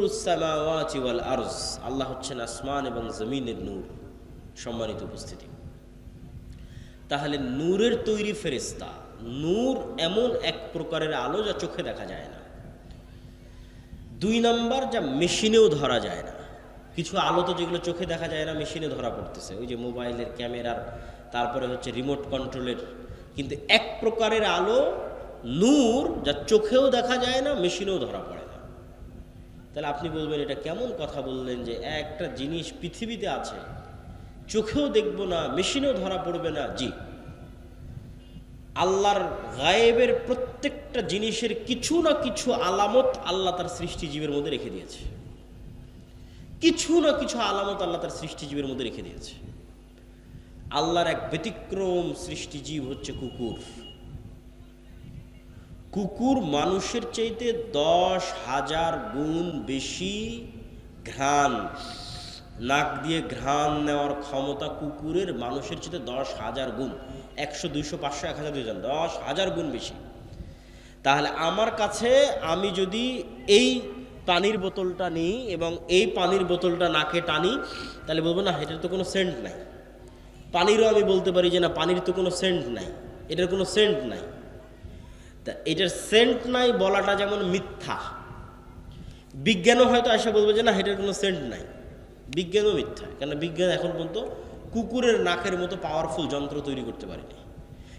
নূরুস সামাওয়াতি ওয়াল আরজ, আল্লাহ হচ্ছেন আসমান এবং জমিনের নূর। সম্মানিত উপস্থিতি, তাহলে নূরের তৈরি ফেরেশতা। নূর এমন এক প্রকারের আলো যা চোখে দেখা যায় না। 2 নম্বর, যা মেশিনেও ধরা যায় না। কিছু আলো তো যেগুলো চোখে দেখা যায় না, মেশিনে ধরা পড়তেছে, ওই যে মোবাইলের ক্যামেরার, তারপরে হচ্ছে রিমোট কন্ট্রোলের। কিন্তু এক প্রকারের আলো নূর যা চোখেও দেখা যায় না, মেশিনেও ধরা পড়ে না। তাহলে আপনি বলবেন এটা কেমন কথা বললেন যে একটা জিনিস পৃথিবীতে আছে, চোখেও দেখব না, মেশিনেও ধরা পড়বে না। জি, আল্লাহর গায়েবের প্রত্যেকটা জিনিসের কিছু না কিছু আলামত আল্লাহ তার সৃষ্টিজীবের মধ্যে রেখে দিয়েছে। কিছু না কিছু আলামত আল্লাহ তার সৃষ্টিজীবের মধ্যে রেখে দিয়েছে। আল্লাহর এক ব্যতিক্রম সৃষ্টিজীব হচ্ছে কুকুর। কুকুর মানুষের চাইতে 10,000 গুণ বেশি ঘ্রাণ, নাক দিয়ে ঘ্রাণ নেওয়ার ক্ষমতা কুকুরের মানুষের চাইতে 10,000 গুণ। 100, 200, 500, 1000, 2000, 10,000 গুণ বেশি। তাহলে আমার কাছে আমি যদি এই পানির বোতলটা নিই এবং এই পানির বোতলটা নাকে টানি, তাহলে বলবো না এটার তো কোনো সেন্ট নাই। পানিরও আমি বলতে পারি যে না, পানির তো কোনো সেন্ট নাই, এটার কোনো সেন্ট নাই। তা এটার সেন্ট নাই বলাটা যেমন মিথ্যা, বিজ্ঞানও হয়তো এসে বলবে যে না এটার কোনো সেন্ট নাই। বিজ্ঞানও মিথ্যা, কেন বিজ্ঞান এখন পর্যন্ত কুকুরের নাকের মতো পাওয়ারফুল যন্ত্র তৈরি করতে পারেনি।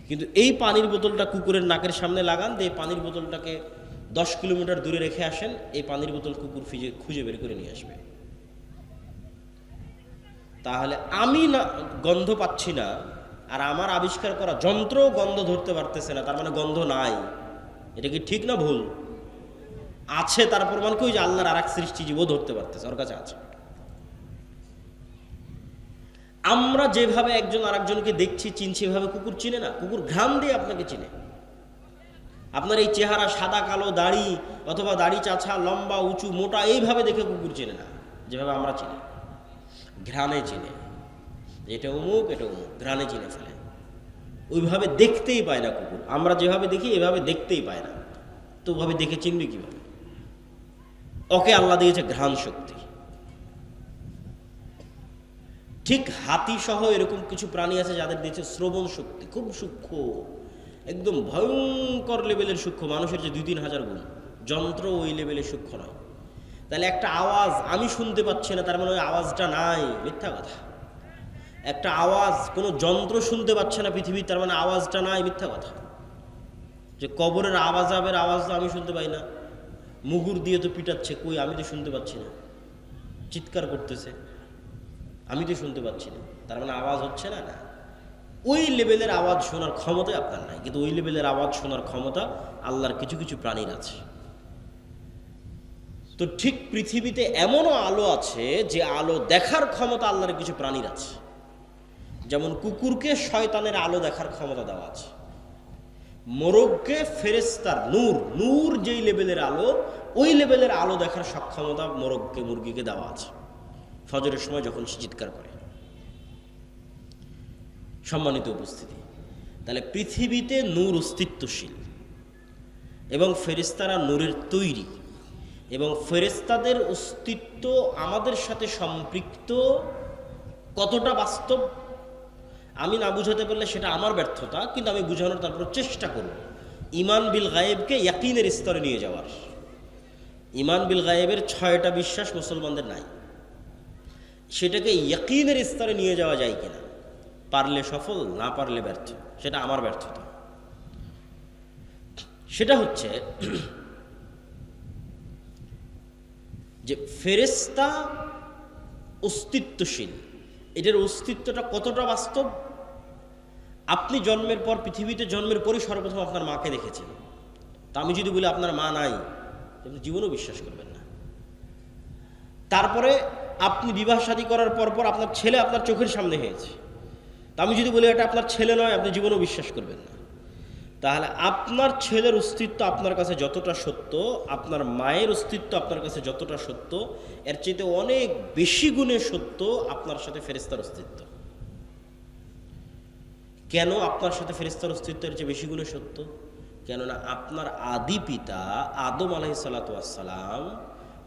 কিন্তু এই পানির বোতলটা কুকুরের নাকের সামনে লাগান, দিয়ে পানির বোতলটাকে 10 কিলোমিটার দূরে রেখে আসেন, এই পানির বোতল কুকুর খুঁজে বের করে নিয়ে আসবে। তাহলে আমি না গন্ধ পাচ্ছি না, আর আমার আবিষ্কার করা যন্ত্র গন্ধ ধরতে পারতেছে না, তার মানে গন্ধ নাই। এটা কি ঠিক না ভুল? আছে, তার প্রমাণ কি? ওই যে আল্লাহর আর এক সৃষ্টিজীবও ধরতে পারতেছে, ওর কাছে আছে। আমরা যেভাবে একজন আরেকজনকে দেখছি, চিনছি, এভাবে কুকুর চিনে না। কুকুর ঘ্রাণ দিয়ে আপনাকে চিনে। আপনার এই চেহারা, সাদা কালো দাড়ি, অথবা দাড়ি চাছা, লম্বা উঁচু মোটা, এইভাবে দেখে কুকুর চেনে না যেভাবে আমরা চিনি। ঘ্রাণে চিনে, এটা অমুক, এটা অমুক, ঘ্রাণে চিনে ফেলে। ওইভাবে দেখতেই পায় না কুকুর। আমরা যেভাবে দেখি এভাবে দেখতেই পায় না, তো ওভাবে দেখে চিনবে কিভাবে? ওকে আল্লাহ দিয়েছে ঘ্রাণ শক্তি। ঠিক হাতি সহ এরকম কিছু প্রাণী আছে যাদের দিয়েছে শ্রবণ শক্তি, খুব সূক্ষ্ম, একদম ভয়ঙ্কর লেভেলের সূক্ষ্ম, মানুষের যে 2-3 হাজার গুণ। যন্ত্র ওই লেভেলের সূক্ষ্ম নয়। তাহলে একটা আওয়াজ আমি শুনতে পাচ্ছি না, তার মানে ওই আওয়াজটা নাই, মিথ্যা কথা। একটা আওয়াজ কোনো যন্ত্র শুনতে পাচ্ছে না পৃথিবী, তার মানে আওয়াজটা নাই, মিথ্যা কথা। যে কবরের আওয়াজের আওয়াজ তো আমি শুনতে পাই না, মুগুর দিয়ে তো পিটাচ্ছে, কই আমি তো শুনতে পাচ্ছি না, চিৎকার করতেছে, আমি তো শুনতে পাচ্ছি না, তার মানে আওয়াজ হচ্ছে না। না, ওই লেভেলের আওয়াজ শোনার ক্ষমতা আপনার নাই, কিন্তু ওই লেভেলের আওয়াজ শোনার ক্ষমতা আল্লাহর কিছু কিছু প্রাণীর আছে। তো ঠিক পৃথিবীতে এমনও আলো আছে যে আলো দেখার ক্ষমতা আল্লাহর কিছু প্রাণীর আছে। যেমন কুকুরকে শয়তানের আলো দেখার ক্ষমতা দেওয়া আছে, মোরগকে ফেরেশতার নূর, নূর যেই লেভেলের আলো, ওই লেভেলের আলো দেখার সক্ষমতা মোরগকে, মুরগিকে দেওয়া আছে ফজরের সময় যখন সে চিৎকার করে। সম্মানিত উপস্থিতি, তাহলে পৃথিবীতে নূর অস্তিত্বশীল এবং ফেরেশতারা নূরের তৈরি, এবং ফেরেশতাদের অস্তিত্ব আমাদের সাথে সম্পৃক্ত। কতটা বাস্তব আমি না বুঝাতে পারলে সেটা আমার ব্যর্থতা, কিন্তু আমি বুঝানোর তারপর চেষ্টা করব। ঈমান বিল গায়েবকে ইয়াকিনের স্তরে নিয়ে যাওয়ার। ঈমান বিল গায়েবের 6টা বিশ্বাস মুসলমানদের নাই, সেটাকে ইয়াকিনের স্তরে নিয়ে যাওয়া যায় কিনা, পারলে সফল, না পারলে ব্যর্থ, সেটা আমার ব্যর্থতা। সেটা হচ্ছে যে ফেরেশতা অস্তিত্বশীল, এটার অস্তিত্বটা কতটা বাস্তব। আপনি জন্মের পর, পৃথিবীতে জন্মের পরই সর্বপ্রথম আপনার মাকে দেখেছেন। তা আমি যদি বলি আপনার মা নাই, আপনি জীবনেও বিশ্বাস করবেন না। তারপরে আপনি বিবাহ শাদী করার পর আপনার ছেলে আপনার চোখের সামনে হয়েছে, তা আমি যদি বলি এটা আপনার ছেলে নয়, আপনি জীবনেও বিশ্বাস করবেন না। তাহলে আপনার ছেলের অস্তিত্ব আপনার কাছে যতটা সত্য, আপনার মায়ের অস্তিত্ব আপনার কাছে যতটা সত্য, এর চাইতে অনেক বেশি গুণে সত্য আপনার সাথে ফেরেশতার অস্তিত্ব। কেন আপনার সাথে ফেরেশতার অস্তিত্বের চেয়ে বেশি গুণে সত্য? কেননা আপনার আদি পিতা আদম আলাইহিস সালাতু ওয়াস সালাম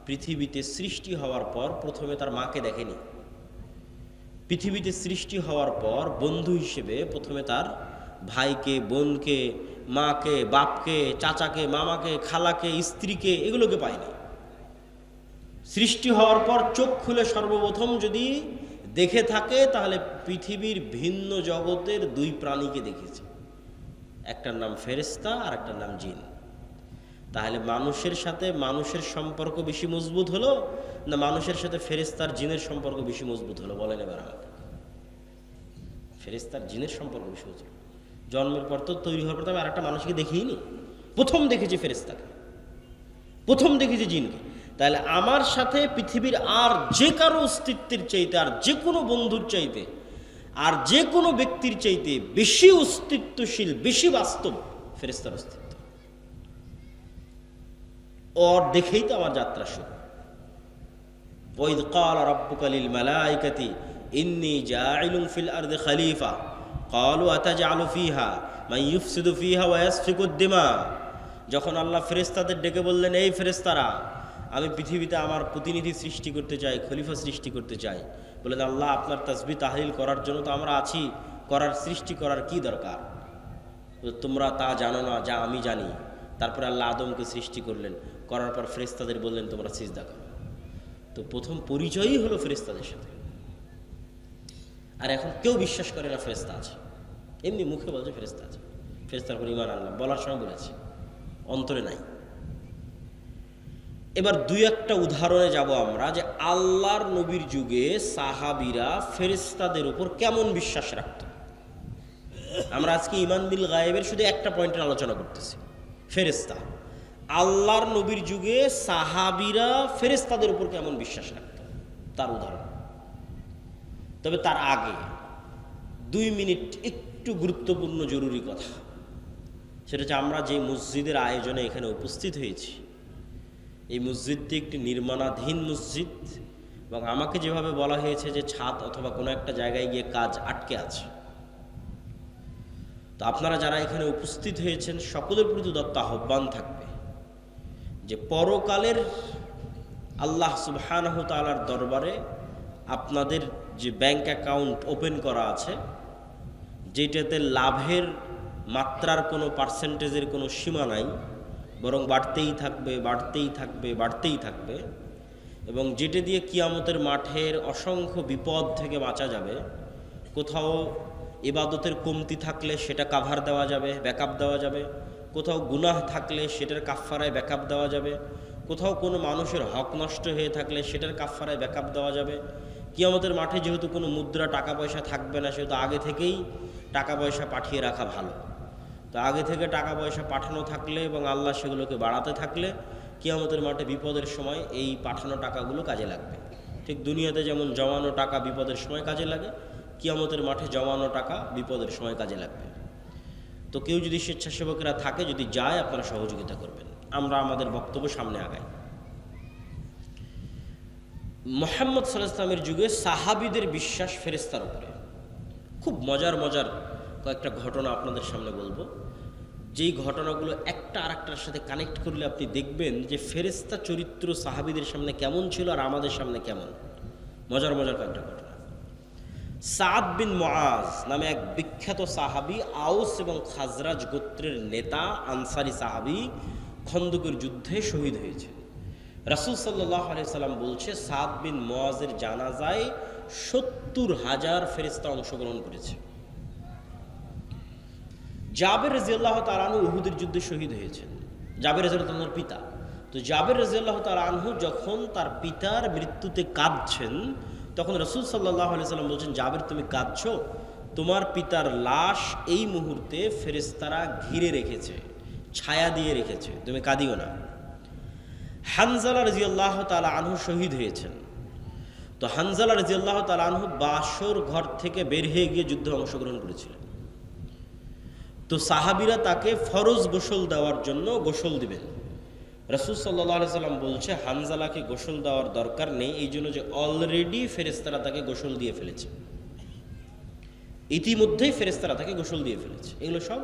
পৃথিবীতে সৃষ্টি হওয়ার পর প্রথমে তার মাকে দেখেনি। পৃথিবীতে সৃষ্টি হওয়ার পর বন্ধু হিসেবে প্রথমে তার ভাইকে, বোনকে, মাকে, বাপকে, চাচাকে, মামাকে, খালাকে, স্ত্রীকে, এগুলোকে পায়নি। সৃষ্টি হওয়ার পর চোখ খুলে সর্বপ্রথম যদি দেখে থাকে তাহলে পৃথিবীর ভিন্ন জগতের দুই প্রাণীকে দেখেছে, একটার নাম ফেরেশতা আর একটার নাম জিন। তাহলে মানুষের সাথে মানুষের সম্পর্ক বেশি মজবুত হলো না মানুষের সাথে ফেরেশতার জিনের সম্পর্ক বেশি মজবুত হলো? বলেন এবার আমাকে। ফেরেশতার জিনের সম্পর্ক বেশি মজবুত। জন্মের পর তো তৈরি হওয়ার পর তো আর একটা মানুষকে দেখিনি, প্রথম দেখেছি ফেরেশতাকে, প্রথম দেখেছি জিনকে। তাহলে আমার সাথে পৃথিবীর আর যে কারো অস্তিত্বের চাইতে, আর যে কোনো বন্ধুর চাইতে, আর যে কোনো ব্যক্তির চাইতে বেশি অস্তিত্বশীল, বেশি বাস্তব ফেরেশতার অস্তিত্ব। ওর দেখেই তো আমার যাত্রা শুরু। ওয়াইদ ক্বালা রাব্বুকা লিল মালাইকাতি ইন্নী জাইলুন ফিল আরদি খলিফা ক্বালু আতাজআলু ফিহা মান ইউফসিদু ফিহা ওয়া ইয়াসফিকুদ দিমা। যখন আল্লাহ ফেরেশতাদের ডেকে বললেন, এই ফেরেশতারা, আমি পৃথিবীতে আমার প্রতিনিধি সৃষ্টি করতে চাই, খলিফা সৃষ্টি করতে চাই। বললেন, আল্লাহ আপনার তাসবিহ তাহলিল করার জন্য তো আমরা আছি, করার সৃষ্টি করার কি দরকার? তোমরা তা জানো না যা আমি জানি। তারপরে আল্লাহ আদমকে সৃষ্টি করলেন, করার পর ফেরেশতাদের বললেন তোমরা সিজদা করো। তো প্রথম পরিচয়ই হলো ফেরেশতাদের সাথে। আর এখন কেউ বিশ্বাস করে না ফেরেশতা আছে, এমনি মুখে বলছে ফেরেশতা আছে, ফেরেশতার উপর ঈমান আনলাম, বলার সময় বলেছে, অন্তরে নাই। এবার দুই একটা উদাহরণে যাব আমরা যে আল্লাহর নবীর যুগে সাহাবীরা ফেরেশতাদের উপর কেমন বিশ্বাস রাখত। আমরা আজকে ঈমান বিল গায়েবের শুধু একটা পয়েন্টের আলোচনা করতেছি, ফেরেশতা। আল্লাহর নবীর যুগে সাহাবীরা ফেরেশতাদের উপর কেমন বিশ্বাস রাখত তার উদাহরণ। তবে তার আগে 2 মিনিট একটু গুরুত্বপূর্ণ জরুরি কথা, সেটা হচ্ছে আমরা যে মসজিদের আয়োজনে এখানে উপস্থিত হয়েছি, এই মসজিদটি একটি নির্মাণাধীন মসজিদ এবং আমাকে যেভাবে বলা হয়েছে যে ছাদ অথবা কোনো একটা জায়গায় গিয়ে কাজ আটকে আছে। তো আপনারা যারা এখানে উপস্থিত হয়েছেন সকলের প্রতি দত্ত আহ্বান থাকবে যে পরকালের আল্লাহ সুবহানাহু তাআলার দরবারে আপনাদের যে ব্যাংক অ্যাকাউন্ট ওপেন করা আছে, যেটাতে লাভের মাত্রার কোনো পার্সেন্টেজের কোনো সীমা নাই, বরং বাড়তেই থাকবে, বাড়তেই থাকবে, বাড়তেই থাকবে, এবং যেটা দিয়ে কিয়ামতের মাঠের অসংখ্য বিপদ থেকে বাঁচা যাবে। কোথাও ইবাদতের কমতি থাকলে সেটা কাভার দেওয়া যাবে, ব্যাকআপ দেওয়া যাবে, কোথাও গুনাহ থাকলে সেটার কাফফারায় ব্যাকআপ দেওয়া যাবে, কোথাও কোনো মানুষের হক নষ্ট হয়ে থাকলে সেটার কাফফারায় ব্যাকআপ দেওয়া যাবে। কিয়ামতের মাঠে যেহেতু কোনো মুদ্রা টাকা পয়সা থাকবে না, সেহেতু আগে থেকেই টাকা পয়সা পাঠিয়ে রাখা ভালো। তো আগে থেকে টাকা পয়সা পাঠানো থাকলে এবং আল্লাহ সেগুলোকে বাড়াতে থাকলে কিয়ামতের মাঠে বিপদের সময় এই পাঠানো টাকাগুলো কাজে লাগবে। ঠিক দুনিয়াতে যেমন জমানো টাকা বিপদের সময় কাজে লাগে, কিয়ামতের মাঠে জমানো টাকা বিপদের সময় কাজে লাগবে। তো কেউ যদি স্বেচ্ছাসেবকেরা থাকে, যদি যায়, আপনারা সহযোগিতা করবেন। আমরা আমাদের বক্তব্য সামনে আগাই। মুহাম্মদ সাল্লাল্লাহু আলাইহি ওয়াসাল্লামের যুগে সাহাবীদের বিশ্বাস ফেরেশতার উপরে। খুব মজার মজার কয়েকটা ঘটনা আপনাদের সামনে বলবো, যেই ঘটনাগুলো একটা আরেকটার সাথে কানেক্ট করলে আপনি দেখবেন যে ফেরেশতা চরিত্র সাহাবীদের সামনে কেমন ছিল আর আমাদের সামনে কেমন। মজার মজার কয়েকটা ঘটনা। সাদ বিন মুআজ নামে এক বিখ্যাত সাহাবী, আউস এবং খাজরাজ গোত্রের নেতা, আনসারী সাহাবী, খন্দকের যুদ্ধে শহীদ হয়েছে। রাসূল সাল্লাল্লাহু আলাইহি সাল্লাম বলছে সাদ বিন মুআজের জানাজায় ৭০,০০০ ফেরেশতা অংশগ্রহণ করেছে। জাবের রাদিয়াল্লাহু তাআলা আনহু উহুদের যুদ্ধে শহীদ হয়েছেন। জাবের রাদিয়াল্লাহু তাআলার পিতা। তো জাবের রাদিয়াল্লাহু তাআলা আনহু যখন তার পিতার মৃত্যুতে কাঁদছেন, তখন রাসূল সাল্লাল্লাহু আলাইহি সাল্লাম বলছেন, জাবের তুমি কাঁদছো, তোমার পিতার লাশ এই মুহূর্তে ফেরেশতারা ঘিরে রেখেছে, ছায়া দিয়ে রেখেছে, তুমি কাঁদিও না। হানজালা রাদিয়াল্লাহু তাআলা আনহু শহীদ হয়েছেন। তো হানজালা রাদিয়াল্লাহু তাআলা আনহু বাসর ঘর থেকে বের হয়ে গিয়ে যুদ্ধে অংশগ্রহণ করেছিলেন। তো সাহাবীরা তাকে ফরজ গোসল দেওয়ার জন্য গোসল দিবেন। রাসূল সাল্লাল্লাহু আলাইহি সাল্লাম বলছে হানজালাকে গোসল দেওয়ার দরকার নেই, এই জন্য যে অলরেডি ফেরেশতারা তাকে গোসল দিয়ে ফেলেছে, ইতিমধ্যেই ফেরেশতারা তাকে গোসল দিয়ে ফেলেছে। এগুলো সব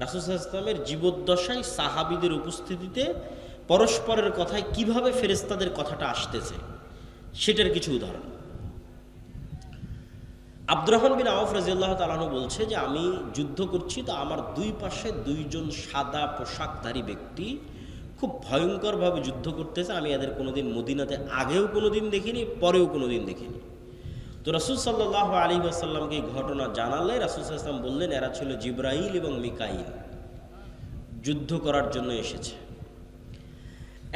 রাসূল সাল্লাল্লাহু আলাইহি ওয়াসাল্লামের জীবদ্দশায় সাহাবীদের উপস্থিতিতে পরস্পরের কথায় কিভাবে ফেরেশতাদের কথাটা আসতেছে সেটার কিছু উদাহরণ। আব্দুর রহমান বিন আউফ রাদিয়াল্লাহু তাআলা আনহু বলছে যে আমি যুদ্ধ করছি, তো আমার দুই পাশে দুইজন সাদা পোশাকধারী ব্যক্তি খুব ভয়ঙ্করভাবে যুদ্ধ করতেছে। আমি এদের কোনোদিন মদিনাতে আগেও কোনোদিন দেখিনি, পরেও কোনোদিন দেখিনি। তো রাসূল সাল্লাল্লাহু আলাইহি ওয়াসাল্লামকে এই ঘটনা জানালে রাসূল সাল্লাল্লাহু আলাইহি ওয়াসাল্লাম বললেন, এরা ছিল জিবরাইল এবং মিকাইল, যুদ্ধ করার জন্য এসেছে।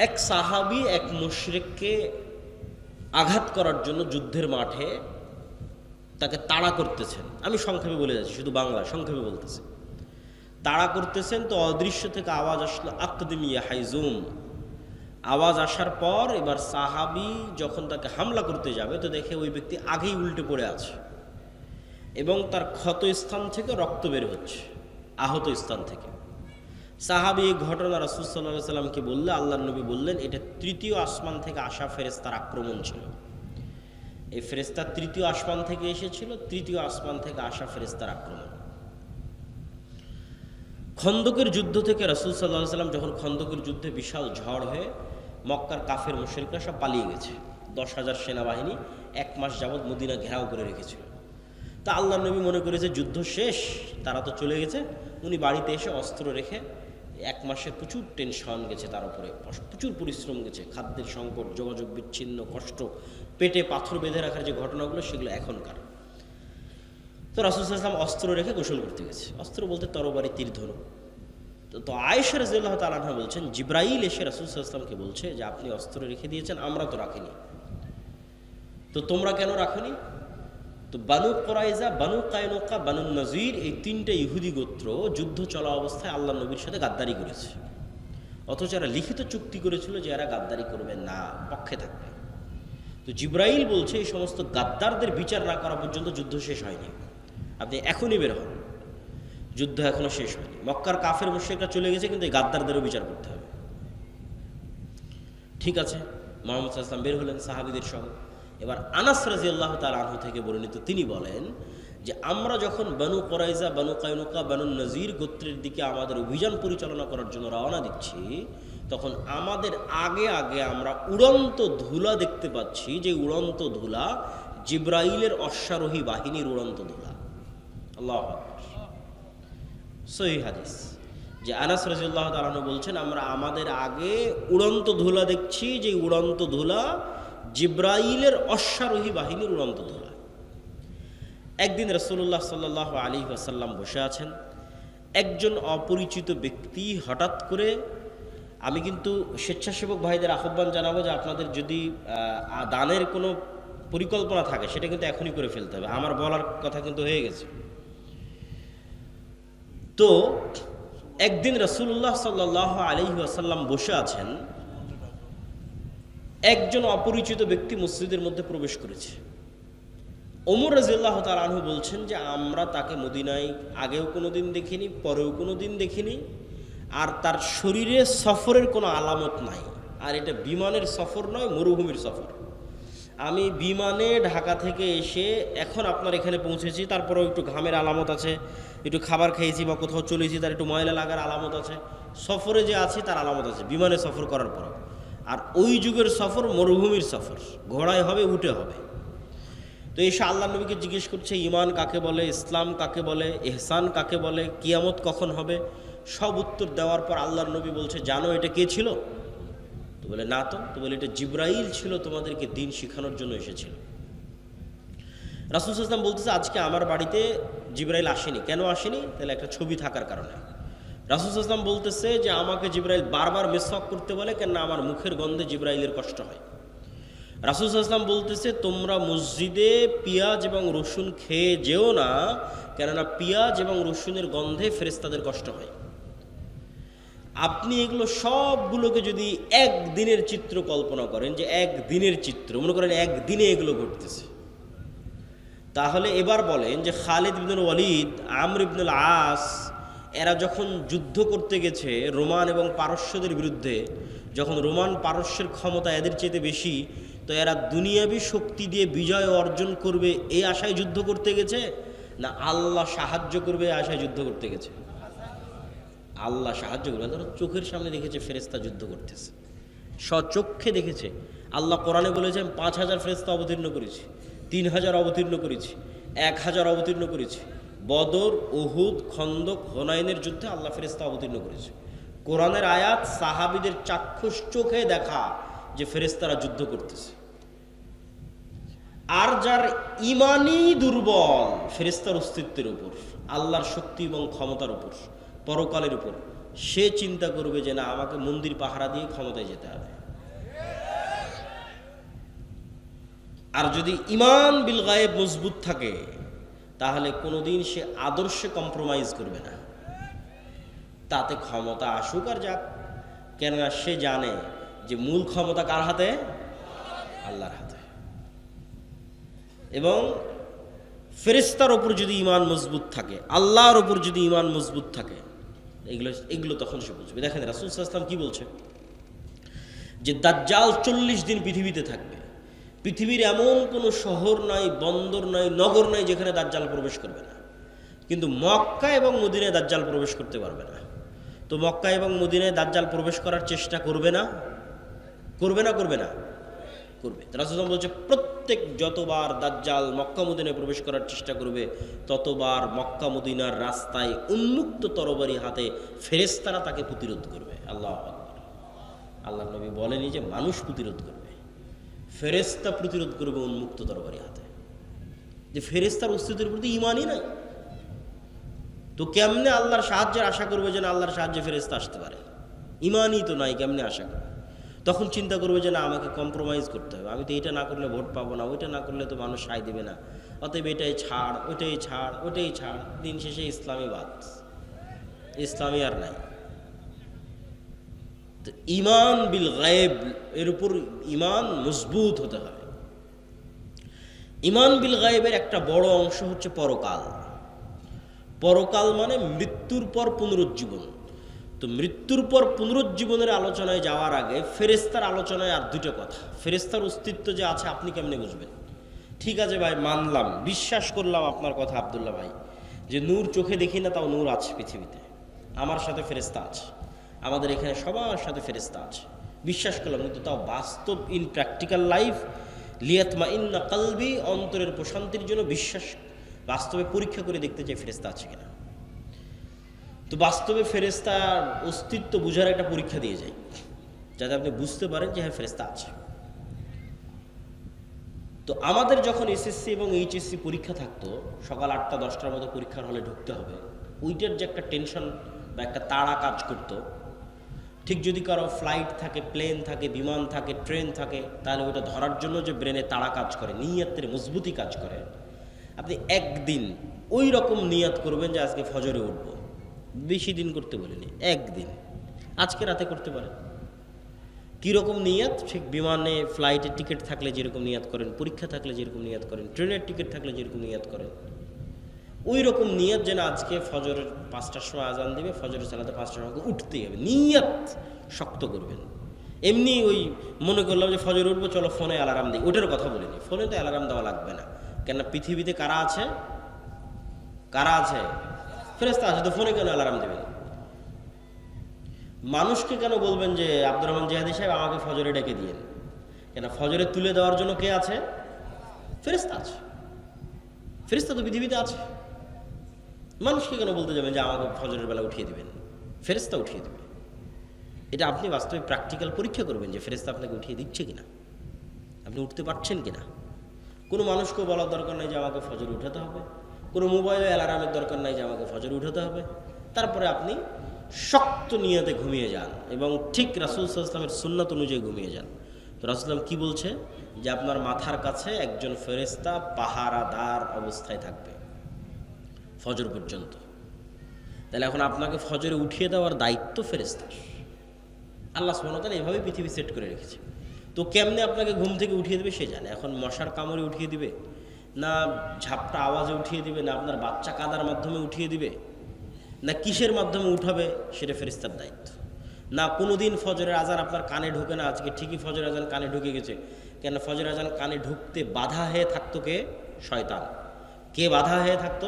এক সাহাবী এক মুশরিককে আঘাত করার জন্য যুদ্ধের মাঠে তাকে তাড়া করতেছেন। আমি সংক্ষেপে বলে যাচ্ছি, শুধু বাংলা সংক্ষেপে বলতেছি। তাড়া করতেছেন, তো অদৃশ্য থেকে আওয়াজ আসলো, আকদিম ইয়া হাইজুম। আওয়াজ আসার পর এবার সাহাবী যখন তাকে হামলা করতে যাবে, তো দেখে ওই ব্যক্তি আগেই উল্টে পড়ে আছে এবং তার ক্ষত স্থান থেকে রক্ত বের হচ্ছে, আহত স্থান থেকে। সাহাবী এই ঘটনা রাসূল সাল্লাল্লাহু আলাইহি সাল্লামকে বললে আল্লাহর নবী বললেন, এটা তৃতীয় আসমান থেকে আসা ফেরেশতার আক্রমণ ছিল। এই ফেরেশতা তৃতীয় আসমান থেকে এসেছিল, তৃতীয় আসমান থেকে আসা ফেরেশতার আক্রমণ। খন্দকের যুদ্ধ থেকে রাসূল সাল্লাল্লাহু আলাইহি সাল্লাম যখন খন্দকের যুদ্ধে বিশাল ঝড় হয়ে মক্কার কাফের মুশরিকরা সব পালিয়ে গেছে, 10,000 সেনাবাহিনী 1 মাস যাবৎ মদিনা ঘেরাও করে রেখেছিল। তা আল্লাহর নবী মনে করেছে যুদ্ধ শেষ, তারা তো চলে গেছে। উনি বাড়িতে এসে অস্ত্র রেখে 1 মাসে প্রচুর টেনশন গেছে, তার উপরে প্রচুর পরিশ্রম গেছে, খাদ্যের সংকট, যোগাযোগ বিচ্ছিন্ন, কষ্ট, পেটে পাথর বেঁধে রাখার যে ঘটনাগুলো সেগুলো এখনকার। তো রাসূল সাল্লাল্লাহু আলাইহি ওয়াসাল্লাম অস্ত্র রেখে গোসল করতে গেছে। অস্ত্র বলতে তরবারি, তীর ধনুক। তো আয়েশা রাদিয়াল্লাহু তাআলা আনহা বলছেন, জিবরাইল এসে রাসূল সাল্লাল্লাহু আলাইহি ওয়াসাল্লামকে বলছে যে আপনি অস্ত্র রেখে দিয়েছেন, আমরা তো রাখিনি, তো তোমরা কেন রাখনি? তো বানু কুরাইজা, বানু কায়নুকা, বানু নযীর এই 3টে ইহুদি গোত্র যুদ্ধ চলা অবস্থায় আল্লাহর নবীর সাথে গাদ্দারি করেছে, অথচ এরা লিখিত চুক্তি করেছিল যে এরা গাদ্দারি করবে না, পক্ষে থাকবে। তো জিবরাইল বলছে এই সমস্ত গাদ্দারদের বিচার না করা পর্যন্ত যুদ্ধ শেষ হয়নি, আপনি এখনই বের হন, যুদ্ধ এখনো শেষ হয়নি। মক্কার কাফের মুশরিকরা চলে গেছে, কিন্তু এই গাদ্দারদেরও বিচার করতে হবে। ঠিক আছে, মুহাম্মদ সাল্লাল্লাহু আলাইহি ওয়াসাল্লাম বের হলেন সাহাবীদের সঙ্গে। এবার আনাস রাদিয়াল্লাহু তাআলা আনহু থেকে বর্ণিত, তিনি বলেন যে আমরা যখন বানু কুরাইজা, বানু কায়নুকা, বানু নযীর গোত্রের দিকে আমাদের অভিযান পরিচালনা করার জন্য রওনা দিচ্ছি, তখন আমাদের আগে আগে আমরা উড়ন্ত ধুলা দেখতে পাচ্ছি, যে উড়ন্ত ধুলা জিবরাইলের অশ্বারোহী বাহিনীর উড়ন্ত ধুলা। আল্লাহু আকবার। সহিহ হাদিস, যে আনাস রাদিয়াল্লাহু তাআলা আনহু বলছেন আমরা আমাদের আগে উড়ন্ত ধুলা দেখছি, যে উড়ন্ত ধুলা জিবরাইলের অশ্বারোহী বাহিনীর উড়ন্ত ধুলা। একদিন রাসূলুল্লাহ সাল্লাল্লাহু আলাইহি ওয়াসাল্লাম বসে আছেন, একজন অপরিচিত ব্যক্তি হঠাৎ করে, আমি কিন্তু স্বেচ্ছাসেবক ভাইদের আহ্বান জানাবো যে আপনাদের যদি দানের কোনো পরিকল্পনা থাকে সেটা কিন্তু এখনই করে ফেলতে হবে, আমার বলার কথা কিন্তু হয়ে গেছে। তো একদিন রাসূলুল্লাহ সাল্লাল্লাহু আলাইহি ওয়াসাল্লাম বসে আছেন, একজন অপরিচিত ব্যক্তি মসজিদের মধ্যে প্রবেশ করেছে। ওমর রাদিয়াল্লাহু তাআলা আনহু বলছেন যে আমরা তাকে মদিনায় আগেও কোনোদিন দেখিনি, পরেও কোনোদিন দেখিনি, আর তার শরীরে সফরের কোনো আলামত নাই। আর এটা বিমানের সফর নয়, মরুভূমির সফর। আমি বিমানে ঢাকা থেকে এসে এখন আপনার এখানে পৌঁছেছি, তারপরেও একটু ঘামের আলামত আছে, একটু খাবার খেয়েছি বা কোথাও চলেছি তার একটু ময়লা লাগার আলামত আছে, সফরে যে আছি তার আলামত আছে বিমানে সফর করার পর। আর ওই যুগের সফর মরুভূমির সফর, ঘোড়ায় হবে, উঠে হবে। তো এসে আল্লাহ নবীকে জিজ্ঞেস করছে ঈমান কাকে বলে, ইসলাম কাকে বলে, ইহসান কাকে বলে, কিয়ামত কখন হবে। সব উত্তর দেওয়ার পর আল্লাহর নবী বলছে জানো এটা কে ছিল? তো বলে না। তো বলে এটা জিবরাইল ছিল, তোমাদেরকে দিন শিখানোর জন্য এসেছিল। রাসূল সাল্লাল্লাহু আলাইহি ওয়াসাল্লাম বলতেছে আজকে আমার বাড়িতে জিবরাইল আসেনি। কেন আসেনি? তাহলে একটা ছবি থাকার কারণে। রাসূল সাল্লাল্লাহু আলাইহি ওয়াসাল্লাম বলতেছে যে আমাকে জিবরাইল বারবার মিসওয়াক করতে বলে, কেন আমার মুখের গন্ধে জিবরাইলের কষ্ট হয়। রাসূল সাল্লাল্লাহু আলাইহি ওয়াসাল্লাম বলতেছে তোমরা মসজিদে পেঁয়াজ এবং রসুন খেয়ে যেও না, কেননা পেঁয়াজ এবং রসুনের গন্ধে ফেরেশতাদের কষ্ট হয়। আপনি এগুলো সবগুলোকে যদি একদিনের চিত্র কল্পনা করেন, যে একদিনের চিত্র মনে করেন একদিনে এগুলো ঘটতেছে, তাহলে এবার বলেন যে খালিদ ইবনুল ওয়ালিদ, আমর ইবনুল আস এরা যখন যুদ্ধ করতে গেছে রোমান এবং পারস্যদের বিরুদ্ধে, যখন রোমান পারস্যের ক্ষমতা এদের চেয়ে বেশি, তো এরা দুনিয়াবী শক্তি দিয়ে বিজয় অর্জন করবে এই আশায় যুদ্ধ করতে গেছে, না আল্লাহ সাহায্য করবে এই আশায় যুদ্ধ করতে গেছে? আল্লাহ সাহায্য করবে। চোখের সামনে দেখেছে ফেরেশতা যুদ্ধ করতেছে। স্বচক্ষে দেখেছে। আল্লাহ কোরআনে বলেছেন 5,000 ফেরেশতা অবতীর্ণ করেছি, 3,000 অবতীর্ণ করেছি, 1,000 অবতীর্ণ করেছি। বদর, উহুদ, খন্দক, হুনাইনের যুদ্ধে আল্লাহ ফেরেশতা অবতীর্ণ করেছে। কোরআনের আয়াত সাহাবীদের চাক্ষুষ চোখে দেখা যে ফেরেশতারা যুদ্ধ করতেছে। আর যার ইমানই দুর্বল ফেরেশতার অস্তিত্বের উপর, আল্লাহর শক্তি এবং ক্ষমতার উপর, পরকালের উপর, সে চিন্তা করবে যে না, আমাকে মন্দির পাহারা দিয়ে ক্ষমতায় যেতে হবে। আর যদি ঈমান বিল গায়েব মজবুত থাকে তাহলে কোনোদিন সে আদর্শে কম্প্রোমাইজ করবে না। তাতে ক্ষমতা আসুক আর যাক, কেননা সে জানে যে মূল ক্ষমতা কার হাতে? আল্লাহর হাতে। এবং ফেরেশতার ওপর যদি ঈমান মজবুত থাকে, আল্লাহর ওপর যদি ঈমান মজবুত থাকে, এগুলো তখন সে বুঝবে। দেখেন রাসূল সাল্লাল্লাহু আলাইহি ওয়াসাল্লাম কি বলছে, যে দাজ্জাল 40 দিন পৃথিবীতে থাকবে। পৃথিবীর এমন কোনো শহর নাই, বন্দর নাই, নগর নাই যেখানে দাজ্জাল প্রবেশ করবে না। কিন্তু মক্কা এবং মদিনায় দাজ্জাল প্রবেশ করতে পারবে না। তো মক্কা এবং মদিনায় দাজ্জাল প্রবেশ করার চেষ্টা করবে না? করবে না? করবে না? করবে। রাসূল বলছে প্রত্যেক যতবার দাজ্জাল মক্কা মদিনায় প্রবেশ করার চেষ্টা করবে, ততবার মক্কা মদিনার রাস্তায় উন্মুক্ত তরবারি হাতে ফেরেশতারা তাকে প্রতিরোধ করবে। আল্লাহু আকবার। আল্লাহর নবী বলেনি যে মানুষ প্রতিরোধ করবে, ফেরেশতা প্রতিরোধ করবে উন্মুক্ত তরবারি হাতে। যে ফেরেশতার অস্তিত্বের প্রতি ঈমানই নাই, তো কেমনে আল্লাহর সাহায্যের আশা করবে যে না আল্লাহর সাহায্যে ফেরেশতা আসতে পারে? ঈমানই তো নাই, কেমনে আশা করবে? তখন চিন্তা করবে যে না, আমাকে কম্প্রোমাইজ করতে হবে, আমি তো এটা না করলে ভোট পাবো না, ওইটা না করলে তো মানুষ সায় দেবে না, অতএব এটাই ছাড়, ওইটাই ছাড়, ওইটাই ছাড়। দিন শেষে ইসলামীবাদ, ইসলামী আর নাই। তো ঈমান বিল গায়েব, এর উপর ঈমান মজবুত হতে হবে। ঈমান বিল গায়েবের একটা বড় অংশ হচ্ছে পরকাল। পরকাল মানে মৃত্যুর পর পুনরুজ্জীবন। তো মৃত্যুর পর পুনরুজ্জীবনের আলোচনায় যাওয়ার আগে ফেরেশতার আলোচনায় আর দুটো কথা। ফেরেশতার অস্তিত্ব যে আছে আপনি কেমনে বুঝবেন? ঠিক আছে ভাই, মানলাম, বিশ্বাস করলাম আপনার কথা আব্দুল্লাহ ভাই, যে নূর চোখে দেখি না, তাও নূর আছে পৃথিবীতে, আমার সাথে ফেরেশতা আছে, আমাদের এখানে সবার সাথে ফেরেশতা আছে, বিশ্বাস করলাম। কিন্তু তাও বাস্তব, ইন প্র্যাকটিক্যাল লাইফ, লিয়াতমাইন্না কলবি, অন্তরের প্রশান্তির জন্য বিশ্বাস, বাস্তবে পরীক্ষা করে দেখতে চাই ফেরেশতা আছে কিনা। তো বাস্তবে ফেরেশতার অস্তিত্ব বোঝার একটা পরীক্ষা দিয়ে যায়, যাতে আপনি বুঝতে পারেন যে হ্যাঁ ফেরেশতা আছে। তো আমাদের যখন এসএসসি এবং এইচএসসি পরীক্ষা থাকতো, সকাল 8টা 10টার মধ্যে পরীক্ষার হলে ঢুকতে হবে, ওইটার যে একটা টেনশন বা একটা তাড়া কাজ করতো, ঠিক যদি কারো ফ্লাইট থাকে, প্লেন থাকে, বিমান থাকে, ট্রেন থাকে, তাহলে ওইটা ধরার জন্য যে ব্রেনে তাড়া কাজ করে, নিয়তের মজবুতি কাজ করে, আপনি একদিন ওই রকম নিয়ত করবেন যে আজকে ফজরে উঠব। বেশি দিন করতে বলিনি, একদিন, আজকে রাতে করতে পারেন। কীরকম নিয়ত? ঠিক বিমানে ফ্লাইটের টিকিট থাকলে যেরকম নিয়ত করেন, পরীক্ষা থাকলে যেরকম নিয়ত করেন, ট্রেনের টিকিট থাকলে যেরকম নিয়ত করেন, ওই রকম নিয়ত যেন আজকে ফজরের 5টার সময় আজান দিবে, ফজরের সালাতে 5টার সময় উঠতেই হবে, নিয়ত শক্ত করবেন। এমনি ওই মনে করলাম যে ফজরে উঠবো, চলো ফোনে অ্যালার্ম দিই, ওটার কথা বলিনি। ফোনে তো অ্যালার্ম দেওয়া লাগবে না, কেননা পৃথিবীতে কারা আছে? কারা আছে? ফেরেশতা আছে, তো ফোনে কেন অ্যালার্ম দেবেন? মানুষকে কেন বলবেন যে আব্দুর রহমান জিহাদি সাহেব আমাকে ফজরে ডেকে দিয়েন? কেন ফজরে তুলে দেওয়ার জন্য কে আছে? ফেরেশতা আছে। ফেরেশতা তো পৃথিবীতে আছে, মানুষকে কেন বলতে যাবেন যে আমাকে ফজরের বেলা উঠিয়ে দিবেন? ফেরেশতা উঠিয়ে দেবে। এটা আপনি বাস্তবে প্র্যাকটিক্যাল পরীক্ষা করবেন যে ফেরেশতা আপনাকে উঠিয়ে দিচ্ছে কিনা, আপনি উঠতে পারছেন কিনা। কোনো মানুষকেও বলার দরকার নাই যে আমাকে ফজরে উঠাতে হবে, কোনো মোবাইলে অ্যালার্মের দরকার নাই যে আমাকে ফজরে উঠাতে হবে। তারপরে আপনি শক্ত নিয়তে ঘুমিয়ে যান এবং ঠিক রাসূল সাল্লাল্লাহু আলাইহি ওয়াসাল্লামের সুন্নাত অনুযায়ী ঘুমিয়ে যান। তো রাসূল সাল্লাল্লাহু কি বলছে? যে আপনার মাথার কাছে একজন ফেরেশতা পাহারাদার অবস্থায় থাকবে ফজর পর্যন্ত। তাহলে এখন আপনাকে ফজরে উঠিয়ে দেওয়ার দায়িত্ব ফেরেশতার। আল্লাহ সুবহানাহু ওয়া তাআলা এভাবেই পৃথিবী সেট করে রেখেছে। তো কেমনে আপনাকে ঘুম থেকে উঠিয়ে দেবে সে জানে। এখন মশার কামড়ে উঠিয়ে দিবে, না ঝাপটা আওয়াজে উঠিয়ে দিবে, না আপনার বাচ্চা কাদার মাধ্যমে উঠিয়ে দিবে, না কিসের মাধ্যমে উঠাবে, সেটা ফেরেশতার দায়িত্ব। না কোনো দিন ফজরের আজান আপনার কানে ঢোকে না, আজকে ঠিকই ফজরের আজান কানে ঢুকে গেছে। কেন ফজরের আজান কানে ঢুকতে বাধা হয়ে থাকতো কে? শয়তান। কে বাধা হয়ে থাকতো?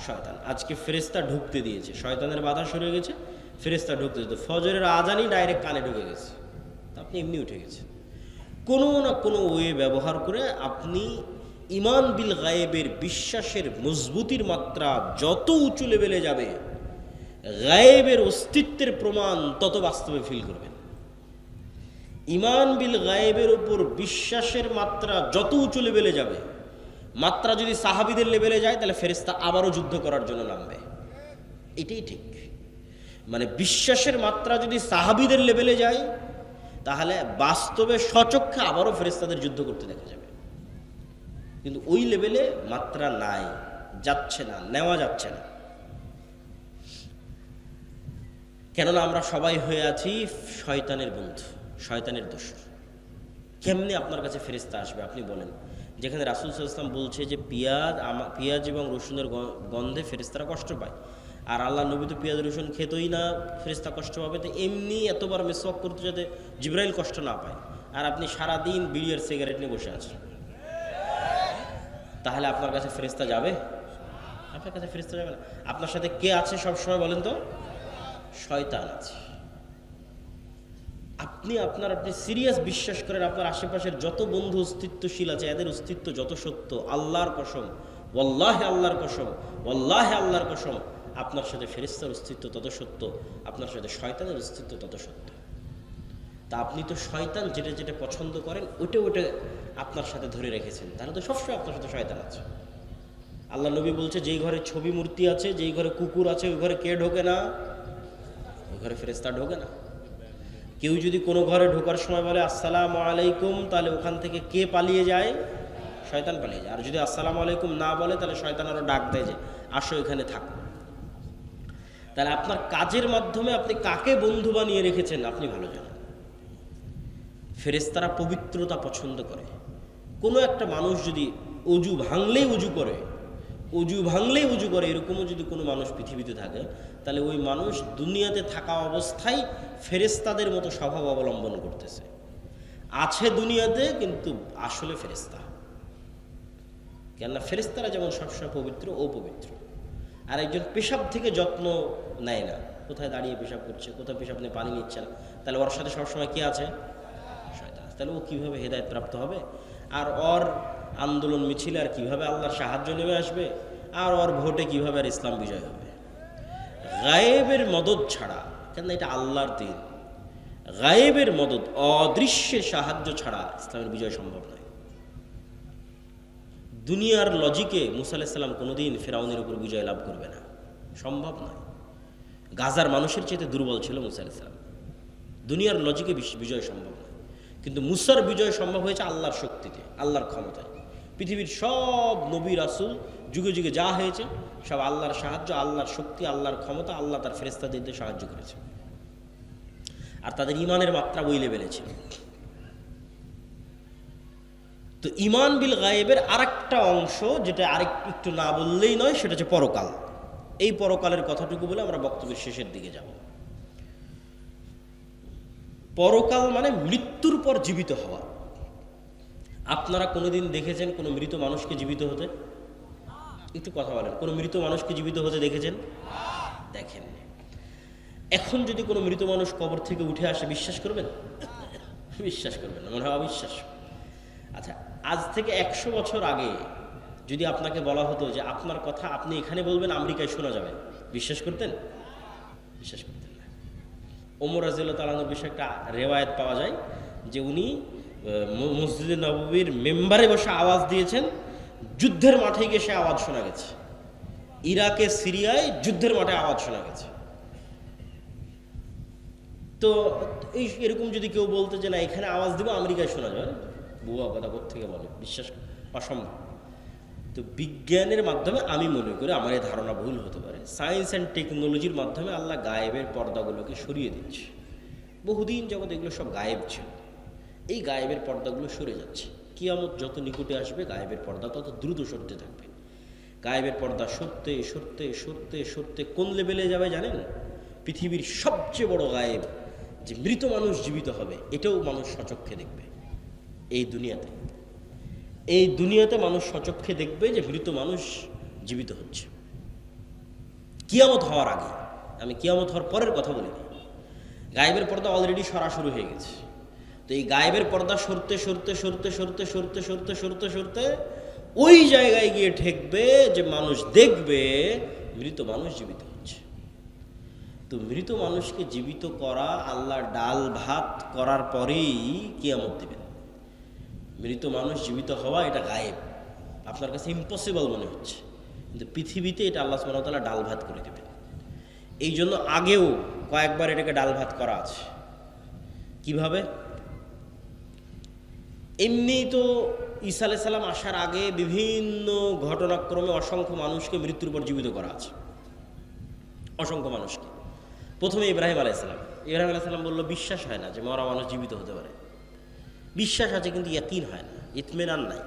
শয়তান। আজকে ফেরেশতা ঢুকতে দিয়েছে, শয়তানের বাধা সরে গেছে, ফেরেশতা ঢুকতে দিত, ফজরের আজানই ডাইরেক্ট কানে ঢুকে গেছে। আপনি এমনি উঠে গেছেন। কোনো না কোনো ওয়ে ব্যবহার করে আপনি ইমান বিল গায়েবের বিশ্বাসের মজবুতির মাত্রা যত উঁচু লেভেলে যাবে, গায়েবের অস্তিত্বের প্রমাণ তত বাস্তবে ফিল করবেন। ইমান বিল গায়েবের উপর বিশ্বাসের মাত্রা যত উঁচু লেভেলে যাবে, মাত্রা যদি সাহাবীদের লেভেলে যায় তাহলে ফেরেশতা আবারও যুদ্ধ করার জন্য নামবে। এটাই ঠিক। মানে বিশ্বাসের মাত্রা যদি সাহাবীদের লেভেলে যায় তাহলে বাস্তবে স্বচক্ষে আবারও ফেরেশতাদের যুদ্ধ করতে দেখা যাবে। কিন্তু ওই লেভেলে মাত্রা নাই, যাচ্ছে না, নেওয়া যাচ্ছে না। কেননা আমরা সবাই হয়ে আছি শয়তানের বন্ধু, শয়তানের দোসর। কেমনে আপনার কাছে ফেরেশতা আসবে আপনি বলেন? যেখানে রাসূল সাল্লাল্লাহু আলাইহি ওয়াসাল্লাম বলছে যে পেঁয়াজ এবং রসুনের গন্ধে ফেরেশতারা কষ্ট পায়, আর আল্লাহ নবী তো পেঁয়াজ রসুন খেতই না, ফেরেশতা কষ্ট পাবে। তো এমনি এতবার মেসওয়াক করতে যাতে জিবরাইল কষ্ট না পায়, আর আপনি সারাদিন বিড়ি আর সিগারেট নিয়ে বসে আছেন, তাহলে আপনার কাছে ফেরেশতা যাবে? আপনার কাছে ফেরেশতা যাবে না। আপনার সাথে কে আছে সবসময় বলেন তো? শয়তান আছে। আপনি সিরিয়াস বিশ্বাস করেন আপনার আশেপাশের যত বন্ধু অস্তিত্বশীল আছে এদের অস্তিত্ব যত সত্য, আল্লাহর কসম, ওয়াল্লাহি আল্লাহর কসম, ওয়াল্লাহি আল্লাহর কসম, আপনার সাথে ফেরেশতার অস্তিত্ব তত সত্য, আপনার সাথে শয়তানের অস্তিত্ব তত সত্য। তা আপনি তো শয়তান যেটা যেটা পছন্দ করেন ওটা আপনার সাথে ধরে রেখেছেন, তাহলে তো সবসময় আপনার সাথে শয়তান আছে। আল্লাহ নবী বলছে যেই ঘরে ছবি মূর্তি আছে, যেই ঘরে কুকুর আছে, ওই ঘরে কে ঢোকে না? ওই ঘরে ফেরেশতা ঢোকে না। কেউ যদি কোনো ঘরে ঢোকার সময় বলে আসসালামু আলাইকুম, তাহলে ওখান থেকে কে পালিয়ে যায়? শয়তান পালিয়ে যায়। আর যদি আসসালামু আলাইকুম না বলে তাহলে শয়তান আরো ডাক দেয় যে আসো এখানে থাকো। তাহলে আপনার কাজের মাধ্যমে আপনি কাকে বন্ধু বানিয়ে রেখেছেন আপনি ভালো জানেন। ফেরেশতারা পবিত্রতা পছন্দ করে। কোনো একটা মানুষ যদি অজু ভাঙলেই উজু করে এরকমও যদি কোনো মানুষ পৃথিবীতে থাকে, তাহলে ওই মানুষ দুনিয়াতে থাকা অবস্থায় ফেরেশতাদের মতো স্বভাব অবলম্বন করতেছে, আছে দুনিয়াতে কিন্তু আসলে ফেরেশতা। কেননা ফেরেশতারা যেমন সবসময় পবিত্র ও পবিত্র। আর একজন পেশাব থেকে যত্ন নেয় না, কোথায় দাঁড়িয়ে পেশাব করছে, কোথায় পেশাব নিয়ে পানি নিচ্ছে না, তাহলে ওর সাথে সবসময় কি আছে? শয়তান। তাহলে ও কীভাবে হেদায়েত প্রাপ্ত হবে? আর ওর আন্দোলন মিছিলে আর কীভাবে আল্লাহর সাহায্য নেমে আসবে? আর ওর ভোটে কীভাবে আর ইসলাম বিজয় হবে? গায়েবের মদদ ছাড়া, কেন এটা আল্লাহর দিন, গায়েবের মদদ, অদৃশ্যের সাহায্য ছাড়া ইসলামের বিজয় সম্ভব নয়। দুনিয়ার লজিকে মুসা আলাইহিস সালাম কোনোদিন ফেরাউনের উপর বিজয় লাভ করবে না, সম্ভব নয়। গাজার মানুষের চেয়ে দুর্বল ছিল মুসা আলাইহিস সালাম, দুনিয়ার লজিকে বিজয় সম্ভব নয়। কিন্তু মুসার বিজয় সম্ভব হয়েছে আল্লাহর শক্তিতে, আল্লাহর ক্ষমতায়। পৃথিবীর সব নবী রাসূল যুগে যুগে যা হয়েছে সব আল্লাহর সাহায্য, আল্লাহর শক্তি, আল্লাহর ক্ষমতা, আল্লাহ তার ফেরেশতাদের সাহায্য করেছে। আর তাদের ইমানের মাত্রা ওই লেভেলে ছিল। তো ইমান বিল গায়েবের আরেকটা অংশ যেটা একটু না বললেই নয়, সেটা হচ্ছে পরকাল। এই পরকালের কথাটুকু বলে আমরা বক্তব্যের শেষের দিকে যাব। পরকাল মানে মৃত্যুর পর জীবিত হওয়া। আপনারা কোনোদিন দেখেছেন কোনো মৃত মানুষকে জীবিত হতে? একটু কথা বলেন, কোনো মৃত মানুষকে জীবিত হতে দেখেছেন? দেখেন। এখন যদি কোনো মৃত মানুষ কবর থেকে উঠে আসে বিশ্বাস করবেন? বিশ্বাস করবেন না, মনে হয় অবিশ্বাস। আচ্ছা, আজ থেকে 100 বছর আগে যদি আপনাকে বলা হতো যে আপনার কথা আপনি এখানে বলবেন, আমেরিকায় শোনা যাবে, বিশ্বাস করতেন? বিশ্বাস করতেন না। ওমর রাদিয়াল্লাহু তাআলা আনহুর বিষয়ে একটা রেওয়ায়েত পাওয়া যায় যে উনি মসজিদে নববীর মেম্বারে বসে আওয়াজ দিয়েছেন, যুদ্ধের মাঠে গিয়ে সে আওয়াজ শোনা গেছে। ইরাকে, সিরিয়ায় যুদ্ধের মাঠে আওয়াজ শোনা গেছে। তো এরকম যদি কেউ বলতো যে না এখানে আওয়াজ দিব, আমেরিকায় শোনা যাবে, বুয়া কথা কোত্থেকে বলে, বিশ্বাস অসম্ভব। তো বিজ্ঞানের মাধ্যমে আমি মনে করি আমার এই ধারণা ভুল হতে পারে, সায়েন্স অ্যান্ড টেকনোলজির মাধ্যমে আল্লাহ গায়েবের পর্দাগুলোকে সরিয়ে দিচ্ছে। বহুদিন যাবত এগুলো সব গায়েব ছিল, এই গায়েবের পর্দাগুলো সরে যাচ্ছে। কিয়ামত যত নিকটে আসবে গায়েবের পর্দা তত দ্রুত সরতে থাকবে। গায়েবের পর্দা সরতে সরতে সরতে সরতে কোন লেভেলে যাবে জানেন? পৃথিবীর সবচেয়ে বড় গায়েব যে মৃত মানুষ জীবিত হবে, এটাও মানুষ সচক্ষে দেখবে। এই দুনিয়াতে মানুষ সচক্ষে দেখবে যে মৃত মানুষ জীবিত হচ্ছে। কিয়ামত হওয়ার আগে, আমি কিয়ামত হওয়ার পরের কথা বলিনি। গায়েবের পর্দা অলরেডি সরা শুরু হয়ে গেছে। তো এই গায়েবের পর্দা সরতে সরতে সরতে সরতে সরতে সরতে সরতে সরতে ওই জায়গায় গিয়ে ঠেকবে যে মানুষ দেখবে মৃত মানুষ জীবিত হচ্ছে। তো মৃত মানুষকে জীবিত করা আল্লাহ ডাল ভাত করার পরেই কিয়ামত দিবেন। মৃত মানুষ জীবিত হওয়া এটা গায়েব, আপনার কাছে ইম্পসিবল মনে হচ্ছে, কিন্তু পৃথিবীতে এটা আল্লাহ সুবহানাহু ওয়া তাআলা ডাল ভাত করে দেবেন। এই জন্য আগেও কয়েকবার এটাকে ডাল ভাত করা আছে। কিভাবে? এমনি তো ঈসা আলাইহিস সালাম আসার আগে বিভিন্ন ঘটনাক্রমে অসংখ্য মানুষকে মৃত্যুর পর জীবিত করা আছে, অসংখ্য মানুষকে। প্রথমে ইব্রাহিম আলাইহিস সালাম বলল বিশ্বাস হয় না যে মরা মানুষ জীবিত হতে পারে, বিশ্বাস আছে কিন্তু ইয়াকিন হয় না, ইতমিনান নাই।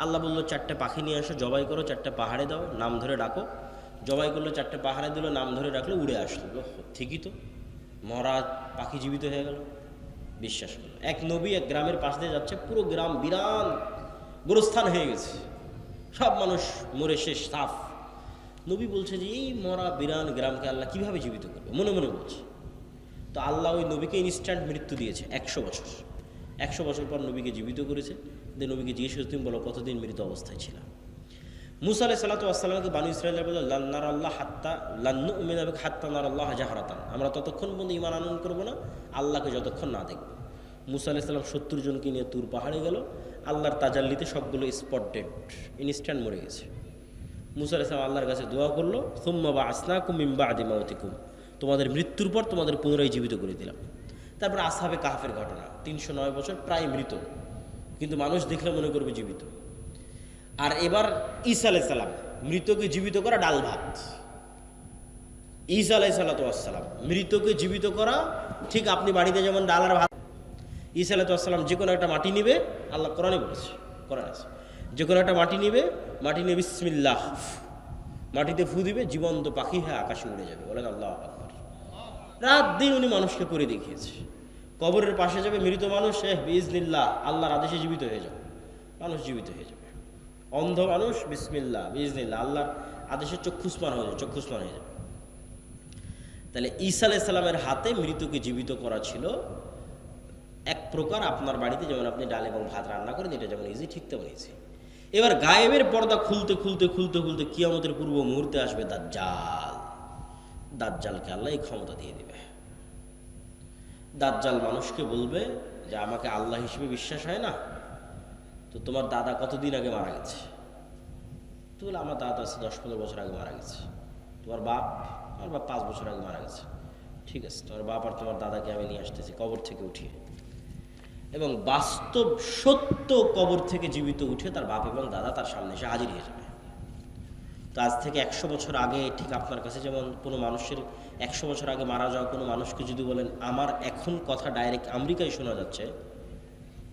আল্লাহ বললো 4টে পাখি নিয়ে আসো, জবাই করো, 4টে পাহাড়ে দাও, নাম ধরে ডাকো। জবাই করলো, 4টে পাহাড়ে দিল, নাম ধরে ডাকলো, উড়ে আসলো। ঠিকই তো, মরা পাখি জীবিত হয়ে গেল। বিশ্বাস করলো। এক নবী এক গ্রামের পাশ দিয়ে যাচ্ছে, পুরো গ্রাম বিরান গোরস্থান হয়ে গেছে, সব মানুষ মরে শেষ, সাফ। নবী বলছে যে এই মরা বিরান গ্রামকে আল্লাহ কিভাবে জীবিত করবে, মনে মনে বলছে। তো আল্লাহ ওই নবীকে ইনস্ট্যান্ট মৃত্যু দিয়েছে 100 বছর। 100 বছর পর নবীকে জীবিত করেছে। নবীকে জিজ্ঞেস করছে তুমি বলো কতদিন মৃত অবস্থায় ছিলাম। মুসা আলাইহিস সালাতু ওয়াস সালামকে বানী ইসরাঈলের বলল লান নারাল্লাহ হাত্তা লান নুমিনা বিকা হাত্তা নারাল্লাহ জাহরাতান, আমরা ততক্ষণ পর্যন্ত ঈমান আনয়ন করব না আল্লাহকে যতক্ষণ না দেখব। মুসা আলাইহিস সালাম 70 জনকে নিয়ে তুর পাহাড়ে গেল, আল্লাহর তাজাল্লিতে সবগুলো স্পট ডেড, ইনস্ট্যান্ট মরে গেছে। মুসা আলাইহিস সালাম আল্লাহর কাছে দোয়া করলো সুম্মা বা'আসনাকুম মিন বা'দি মাউতিকুম, তোমাদের মৃত্যুর পর তোমাদের পুনরায় জীবিত করে দিলাম। তারপর আসহাবে কাহফের ঘটনা, 309 বছর প্রায় মৃত, কিন্তু মানুষ দেখলে মনে করবে জীবিত। আর এবার ঈসা আলাইহিস সালাম, মৃতকে জীবিত করা ডাল ভাত। ঈসা আলাইহিস সালাম মৃতকে জীবিত করা, ঠিক আপনি বাড়িতে যেমন ডাল আর ভাত। ঈসা আলাইহিস সালাম যে কোনো একটা মাটি নিবে, আল্লাহ কোরআনে বলেছে, কোরআন আছে, যে কোনো একটা মাটি নিবে, মাটি নিয়ে বিসমিল্লাহ, মাটিতে ফু দিবে, জীবন্ত পাখি হয়ে আকাশে উড়ে যাবে। বলেন আল্লাহু আকবার। রাত দিন উনি মানুষকে করে দেখিয়েছে। কবরের পাশে যাবে মৃত মানুষ, বিইজনিল্লাহ, আল্লাহর আদেশে জীবিত হয়ে যাবে, মানুষ জীবিত হয়ে যাবে। অন্ধ মানুষ বিসমিল্লাহ বিইজনিল্লাহ, আল্লাহর আদেশে চক্ষুষ্মান হয়ে যাবে, চক্ষুষ্মান হয়ে যাবে। তাহলে ঈসা আলাইহিস সালামের হাতে মৃতকে জীবিত করা ছিল এক প্রকার আপনার বাড়িতে যেমন আপনি ডাল এবং ভাত রান্না করেন, এটা যেমন ইজি, ঠিক তেমন ইজি। এবার গায়েবের পর্দা খুলতে খুলতে খুলতে খুলতে কিয়ামতের পূর্ব মুহূর্তে আসবে দাজ্জাল। দাজ্জালকে আল্লাহ এই ক্ষমতা দিয়ে দিবে। দাজ্জাল মানুষকে বলবে যে আমাকে আল্লাহ হিসেবে বিশ্বাস হয় না, তো তোমার দাদা কতদিন আগে মারা গেছে? তো বলে আমার দাদা আছে 10-15 বছর আগে মারা গেছে। তোমার বাপ? আমার বাপ 5 বছর আগে মারা গেছে। ঠিক আছে, তোমার বাপ আর তোমার দাদাকে আমি নিয়ে আসতেছি কবর থেকে উঠিয়ে। এবং বাস্তব সত্য কবর থেকে জীবিত উঠে তার বাপ এবং দাদা তার সামনে এসে হাজির হয়ে যাবে। তো আজ থেকে 100 বছর আগে, ঠিক আপনার কাছে যেমন কোনো মানুষের 100 বছর আগে মারা যাওয়া কোনো মানুষকে যদি বলেন আমার এখন কথা ডাইরেক্ট আমেরিকায় শোনা যাচ্ছে,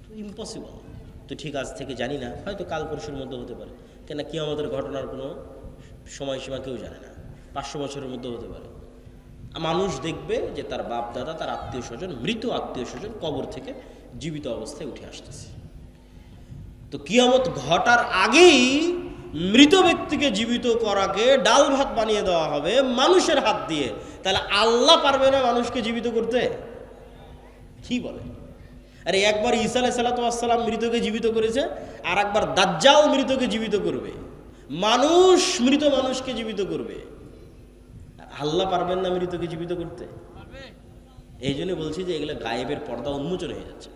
তো ইম্পসিবল। তো ঠিক আজ থেকে জানি না, হয়তো কাল পরশুর মধ্যে হতে পারে, কেন কিয়ামতের ঘটনার কোনো সময়সীমা কেউ জানে না, 500 বছরের মধ্যে হতে পারে। মানুষ দেখবে যে তার বাপ দাদা, তার আত্মীয় স্বজন, মৃত আত্মীয় স্বজন কবর থেকে জীবিত অবস্থায় উঠে আসতেছে। তো কিয়ামত ঘটার আগেই মৃত ব্যক্তিকে জীবিত করাকে ডাল ভাত বানিয়ে দেওয়া হবে মানুষের হাত দিয়ে। তাহলে আল্লাহ পারবে না মানুষকে জীবিত করতে? কি বলে? আরে একবার ঈসা আলাইহিস সালাম মৃতকে জীবিত করেছে, আর একবার দাজ্জাল মৃতকে জীবিত করবে, মানুষ মৃত মানুষকে জীবিত করবে। আল্লাহ পারবেন না মৃতকে জীবিত করতে? এই জন্য বলছি যে এগুলো গায়েবের পর্দা উন্মোচন হয়ে যাচ্ছে।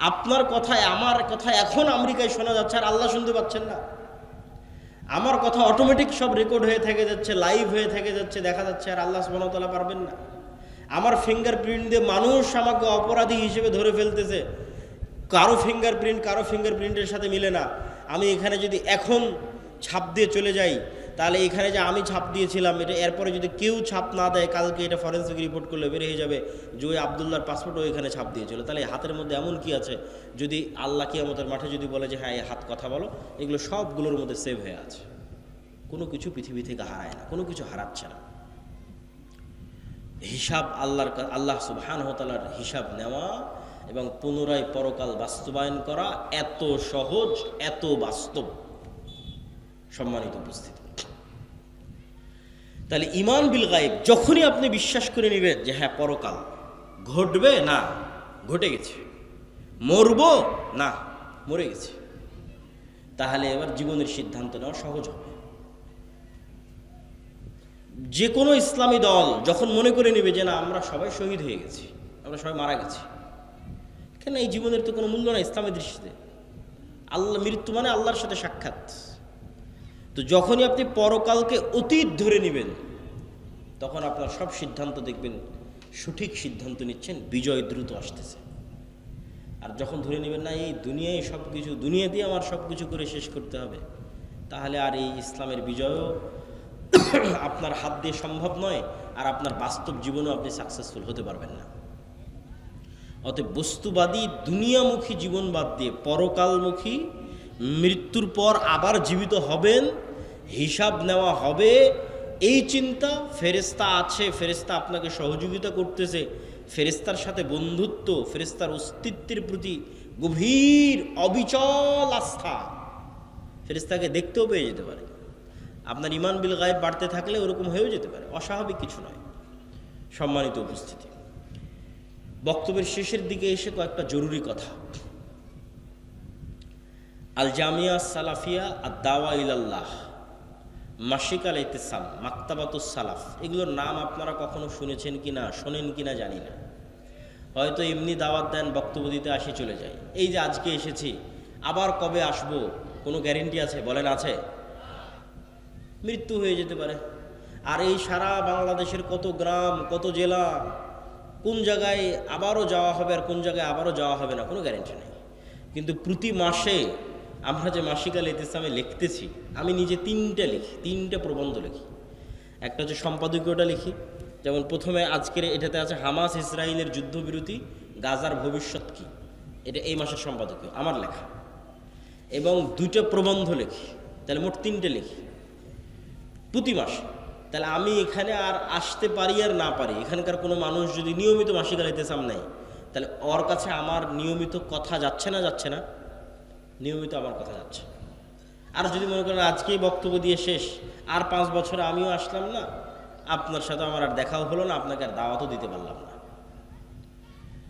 আপনার কথায় আমার কথা এখন আমেরিকায় শোনা যাচ্ছে, আর আল্লাহ শুনতে পাচ্ছেন না। আমার কথা অটোমেটিক সব রেকর্ড হয়ে থেকে যাচ্ছে, লাইভ হয়ে থেকে যাচ্ছে, দেখা যাচ্ছে, আর আল্লাহ সুবহানাহু ওয়া তাআলা পারবেন না। আমার ফিঙ্গারপ্রিন্ট দিয়ে মানুষ আমাকে অপরাধী হিসেবে ধরে ফেলতেছে, কারো ফিঙ্গারপ্রিন্টের সাথে মিলে না। আমি এখানে যদি এখন ছাপ দিয়ে চলে যাই, তাহলে এখানে যে আমি ছাপ দিয়েছিলাম এটা, এরপরে যদি কেউ ছাপ না দেয়, কালকে এটা ফরেন্সিক রিপোর্ট করলে বের হয়ে যাবে যে ওই আবদুল্লাহর পাসপোর্টও এখানে ছাপ দিয়েছিল। তাহলে হাতের মধ্যে এমন কি আছে, যদি আল্লাহ কিয়ামতের মাঠে যদি বলে যে হ্যাঁ এই হাত কথা বলো, এগুলো সবগুলোর মধ্যে সেভ হয়ে আছে। কোনো কিছু পৃথিবী থেকে হারায় না, কোনো কিছু হারাচ্ছে না। হিসাব আল্লাহ সুবহানাহু ওয়া তাআলার হিসাব নেওয়া এবং পুনরায় পরকাল বাস্তবায়ন করা এত সহজ, এত বাস্তব। সম্মানিত উপস্থিতি, তাহলে ঈমান বিল গায়ব যখনই আপনি বিশ্বাস করে নেবেন যে হ্যাঁ পরকাল ঘটবে, না ঘটে গেছে, মরবো না, মরে গেছি, তাহলে এবার জীবনের সিদ্ধান্ত নেওয়া সহজ হবে। যে কোনো ইসলামী দল যখন মনে করে নেবে যে না আমরা সবাই শহীদ হয়ে গেছি, আমরা সবাই মারা গেছি, কেন এই জীবনের তো কোনো মূল্য নাই ইসলামের দৃষ্টিতে। আল্লাহ, মৃত্যু মানে আল্লাহর সাথে সাক্ষাৎ। তো যখনই আপনি পরকালকে অতীত ধরে নেবেন, তখন আপনার সব সিদ্ধান্ত দেখবেন সঠিক সিদ্ধান্ত নিচ্ছেন, বিজয় দ্রুত আসতেছে। আর যখন ধরে নেবেন না এই দুনিয়ায় সব কিছু, দুনিয়াতেই আমার সব কিছু করে শেষ করতে হবে, তাহলে আর এই ইসলামের বিজয়ও আপনার হাত দিয়ে সম্ভব নয়, আর আপনার বাস্তব জীবনেও আপনি সাকসেসফুল হতে পারবেন না। অতএব বস্তুবাদী দুনিয়ামুখী জীবন বাদ দিয়ে পরকালমুখী, মৃত্যুর পর আবার জীবিত হবেন, হিসাব নেওয়া হবে, এই চিন্তা, ফেরেশতা আছে, ফেরেশতা আপনাকে সহযোগিতা করতেছে, ফেরেশতার সাথে বন্ধুত্ব, ফেরেশতার অস্তিত্বের প্রতি গভীর অবিচল আস্থা, ফেরেশতাকে দেখতেও পেয়ে যেতে পারে। আপনার ইমান বিল গায়েব বাড়তে থাকলে ওরকম হয়েও যেতে পারে, অস্বাভাবিক কিছু নয়। সম্মানিত উপস্থিতি, বক্তব্যের শেষের দিকে এসে কয়েকটা জরুরি কথা। আল জামিয়া সালাফিয়া আর দাওয়া ইলাল্লাহ, মাসিক আল ইতিসাম, মাকতাবাতুস সালাফ, এগুলোর নাম আপনারা কখনো শুনেছেন কি না, শোনেন কি না জানি না। হয়তো এমনি দাওয়াত দেন, বক্তব্য দিতে আসি, চলে যায়। এই যে আজকে এসেছি, আবার কবে আসবো কোনো গ্যারেন্টি আছে? বলেন, আছে? মৃত্যু হয়ে যেতে পারে। আর এই সারা বাংলাদেশের কত গ্রাম, কত জেলা, কোন জায়গায় আবারও যাওয়া হবে আর কোন জায়গায় আবারও যাওয়া হবে না, কোনো গ্যারেন্টি নেই। কিন্তু প্রতি মাসে আমরা যে মাসিক আল ইতিসামে লিখতেছি, আমি নিজে 3টে লিখি, 3টে প্রবন্ধ লিখি। একটা হচ্ছে সম্পাদকীয়টা লিখি, যেমন প্রথমে আজকের এটাতে আছে হামাস ইসরায়েলের যুদ্ধবিরতি, গাজার ভবিষ্যৎ কী, এটা এই মাসের সম্পাদকীয় আমার লেখা। এবং 2টা প্রবন্ধ লিখি, তাহলে মোট 3টে লিখি প্রতি মাসে। তাহলে আমি এখানে আর আসতে পারি আর না পারি, এখানকার কোনো মানুষ যদি নিয়মিত মাসিক আল ইতিসাম নেয়, তাহলে ওর কাছে আমার নিয়মিত কথা যাচ্ছে না, যাচ্ছে না? নিয়মিত আমার কথা যাচ্ছে। আর যদি মনে করেন আজকেই বক্তব্য দিয়ে শেষ, আর 5 বছরে আমিও আসলাম না, আপনার সাথে আমার আর দেখাও হলো না, আপনাকে আর দাওয়াতও দিতে পারলাম না।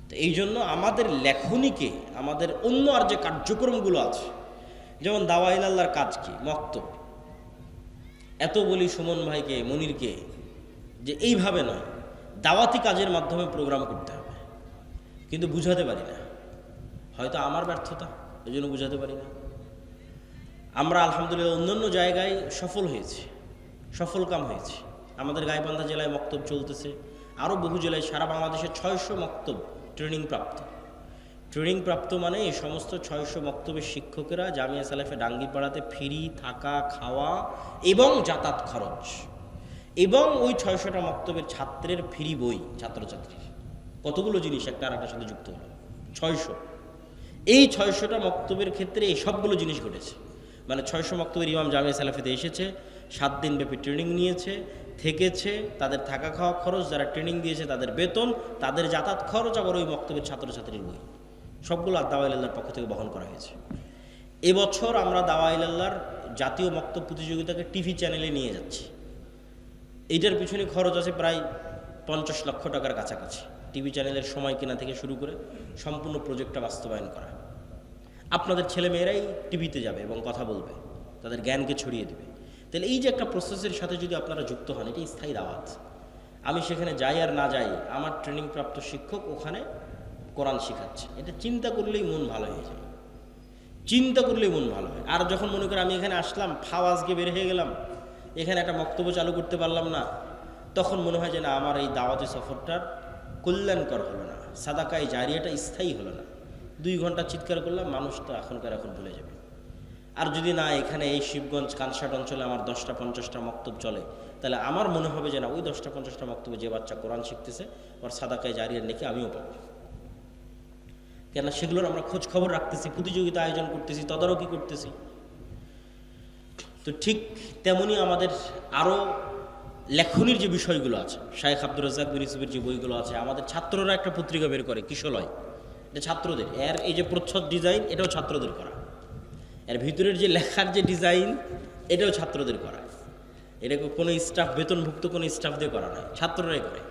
তো এই জন্য আমাদের লেখনীকে, আমাদের অন্য আর যে কার্যক্রমগুলো আছে, যেমন দাওয়া ইলাল্লাহর কাজ কি, মক্তব, এত বলি সুমন ভাইকে, মনিরকে, যে এইভাবে নয়, দাওয়াতি কাজের মাধ্যমে প্রোগ্রাম করতে হবে, কিন্তু বুঝাতে পারি না। হয়তো আমার ব্যর্থতা, এই জন্য বুঝাতে পারি না। আমরা আলহামদুলিল্লাহ অন্যান্য জায়গায় সফল হয়েছি, সফল কাম হয়েছি। আমাদের গাইবান্ধা জেলায় মক্তব চলতেছে, আরও বহু জেলায়, সারা বাংলাদেশে 600 মক্তব ট্রেনিং প্রাপ্ত। ট্রেনিং প্রাপ্ত মানে এই সমস্ত 600 মক্তবের শিক্ষকেরা জামিয়া সালাফে ডাঙ্গিপাড়াতে ফ্রি থাকা, খাওয়া এবং যাতায়াত খরচ, এবং ওই 600টা মক্তবের ছাত্রের ফ্রি বই, ছাত্রছাত্রীর কতগুলো জিনিস একটা আর একটার সাথে যুক্ত হলো, 600। এই 600টা মক্তবের ক্ষেত্রে এই সবগুলো জিনিস ঘটেছে। মানে 600 মক্তবের ইমাম জামিয়া সালাফিতে এসেছে, 7 দিন ব্যাপী ট্রেনিং নিয়েছে, থেকেছে, তাদের থাকা খাওয়া খরচ, যারা ট্রেনিং দিয়েছে তাদের বেতন, তাদের যাতায়াত খরচ, আবার ওই মক্তবের ছাত্রছাত্রীর বই, সবগুলো দাওয়া ইলাল্লাহর পক্ষ থেকে বহন করা হয়েছে। এবছর আমরা দাওয়া ইলাল্লাহর জাতীয় মক্তব প্রতিযোগিতাকে টিভি চ্যানেলে নিয়ে যাচ্ছি। এইটার পিছনে খরচ আছে প্রায় 50 লক্ষ টাকার কাছাকাছি। টিভি চ্যানেলের সময় কেনা থেকে শুরু করে সম্পূর্ণ প্রজেক্টটা বাস্তবায়ন করা। আপনাদের ছেলেমেয়েরাই টিভিতে যাবে এবং কথা বলবে, তাদের জ্ঞানকে ছড়িয়ে দেবে। তাহলে এই যে একটা প্রসেসের সাথে যদি আপনারা যুক্ত হন, এটা স্থায়ী দাওয়াত। আমি সেখানে যাই আর না যাই, আমার ট্রেনিং প্রাপ্ত শিক্ষক ওখানে কোরআন শিখাচ্ছে, এটা চিন্তা করলেই মন ভালো হয়ে যায়, চিন্তা করলেই মন ভালো হয়। আর যখন মনে করি আমি এখানে আসলাম, ফাও আজকে বের হয়ে গেলাম, এখানে একটা বক্তব্য চালু করতে পারলাম না, তখন মনে হয় যে না, আমার এই দাওয়াতি সফরটার কল্যাণকর হলো না, সাদাকায় জারিয়াটা স্থায়ী হলো না। 2 ঘন্টা চিৎকার করলাম, মানুষ তো এখন ভুলে যাবে। আর যদি না, এখানে এই শিবগঞ্জ কানসাট অঞ্চলে আমার 10টা-50টা মক্তব চলে, তাহলে আমার মনে হবে যে না, ওই 10টা-50টা মক্তবে যে বাচ্চা কোরআন শিখতেছে, ওর সাদাকায় জারিয়ার নেকি আমিও পাবো। কেন সেগুলোর আমরা খোঁজ খবর রাখতেছি, প্রতিযোগিতা আয়োজন করতেছি, তদারকি করতেছি। তো ঠিক তেমনি আমাদের আরও লেখনির যে বিষয়গুলো আছে, শাইখ আব্দুর রাজ্জাক বিন ইউসুফের যে বইগুলো আছে, আমাদের ছাত্ররা একটা পত্রিকা বের করে, কিশলয়, এটা ছাত্রদের। এর এই যে প্রচ্ছদ ডিজাইন, এটাও ছাত্রদের করা। এর ভিতরের যে লেখার যে ডিজাইন, এটাও ছাত্রদের করা। এটা কোনো স্টাফ, বেতনভুক্ত কোনো স্টাফ দিয়ে করা নয়, ছাত্ররাই করে।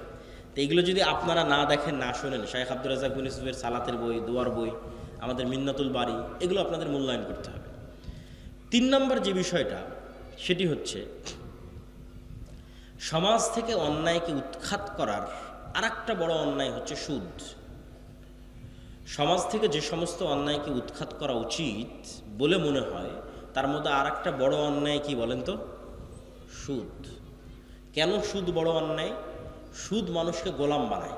তো এইগুলো যদি আপনারা না দেখেন, না শোনেন, শাইখ আব্দুর রাজ্জাক বিন ইউসুফের সালাতের বই, দোয়ার বই, আমাদের মিন্নাতুল বাড়ি, এগুলো আপনাদের মূল্যায়ন করতে হবে। 3 নম্বর যে বিষয়টা, সেটি হচ্ছে সমাজ থেকে অন্যায়কে উৎখাত করার আরেকটা বড় অন্যায় হচ্ছে সুদ। সমাজ থেকে যে সমস্ত অন্যায়কে উৎখাত করা উচিত বলে মনে হয়, তার মধ্যে আরেকটা বড় অন্যায় কি বলেন তো? সুদ। কেন সুদ বড় অন্যায়? সুদ মানুষকে গোলাম বানায়।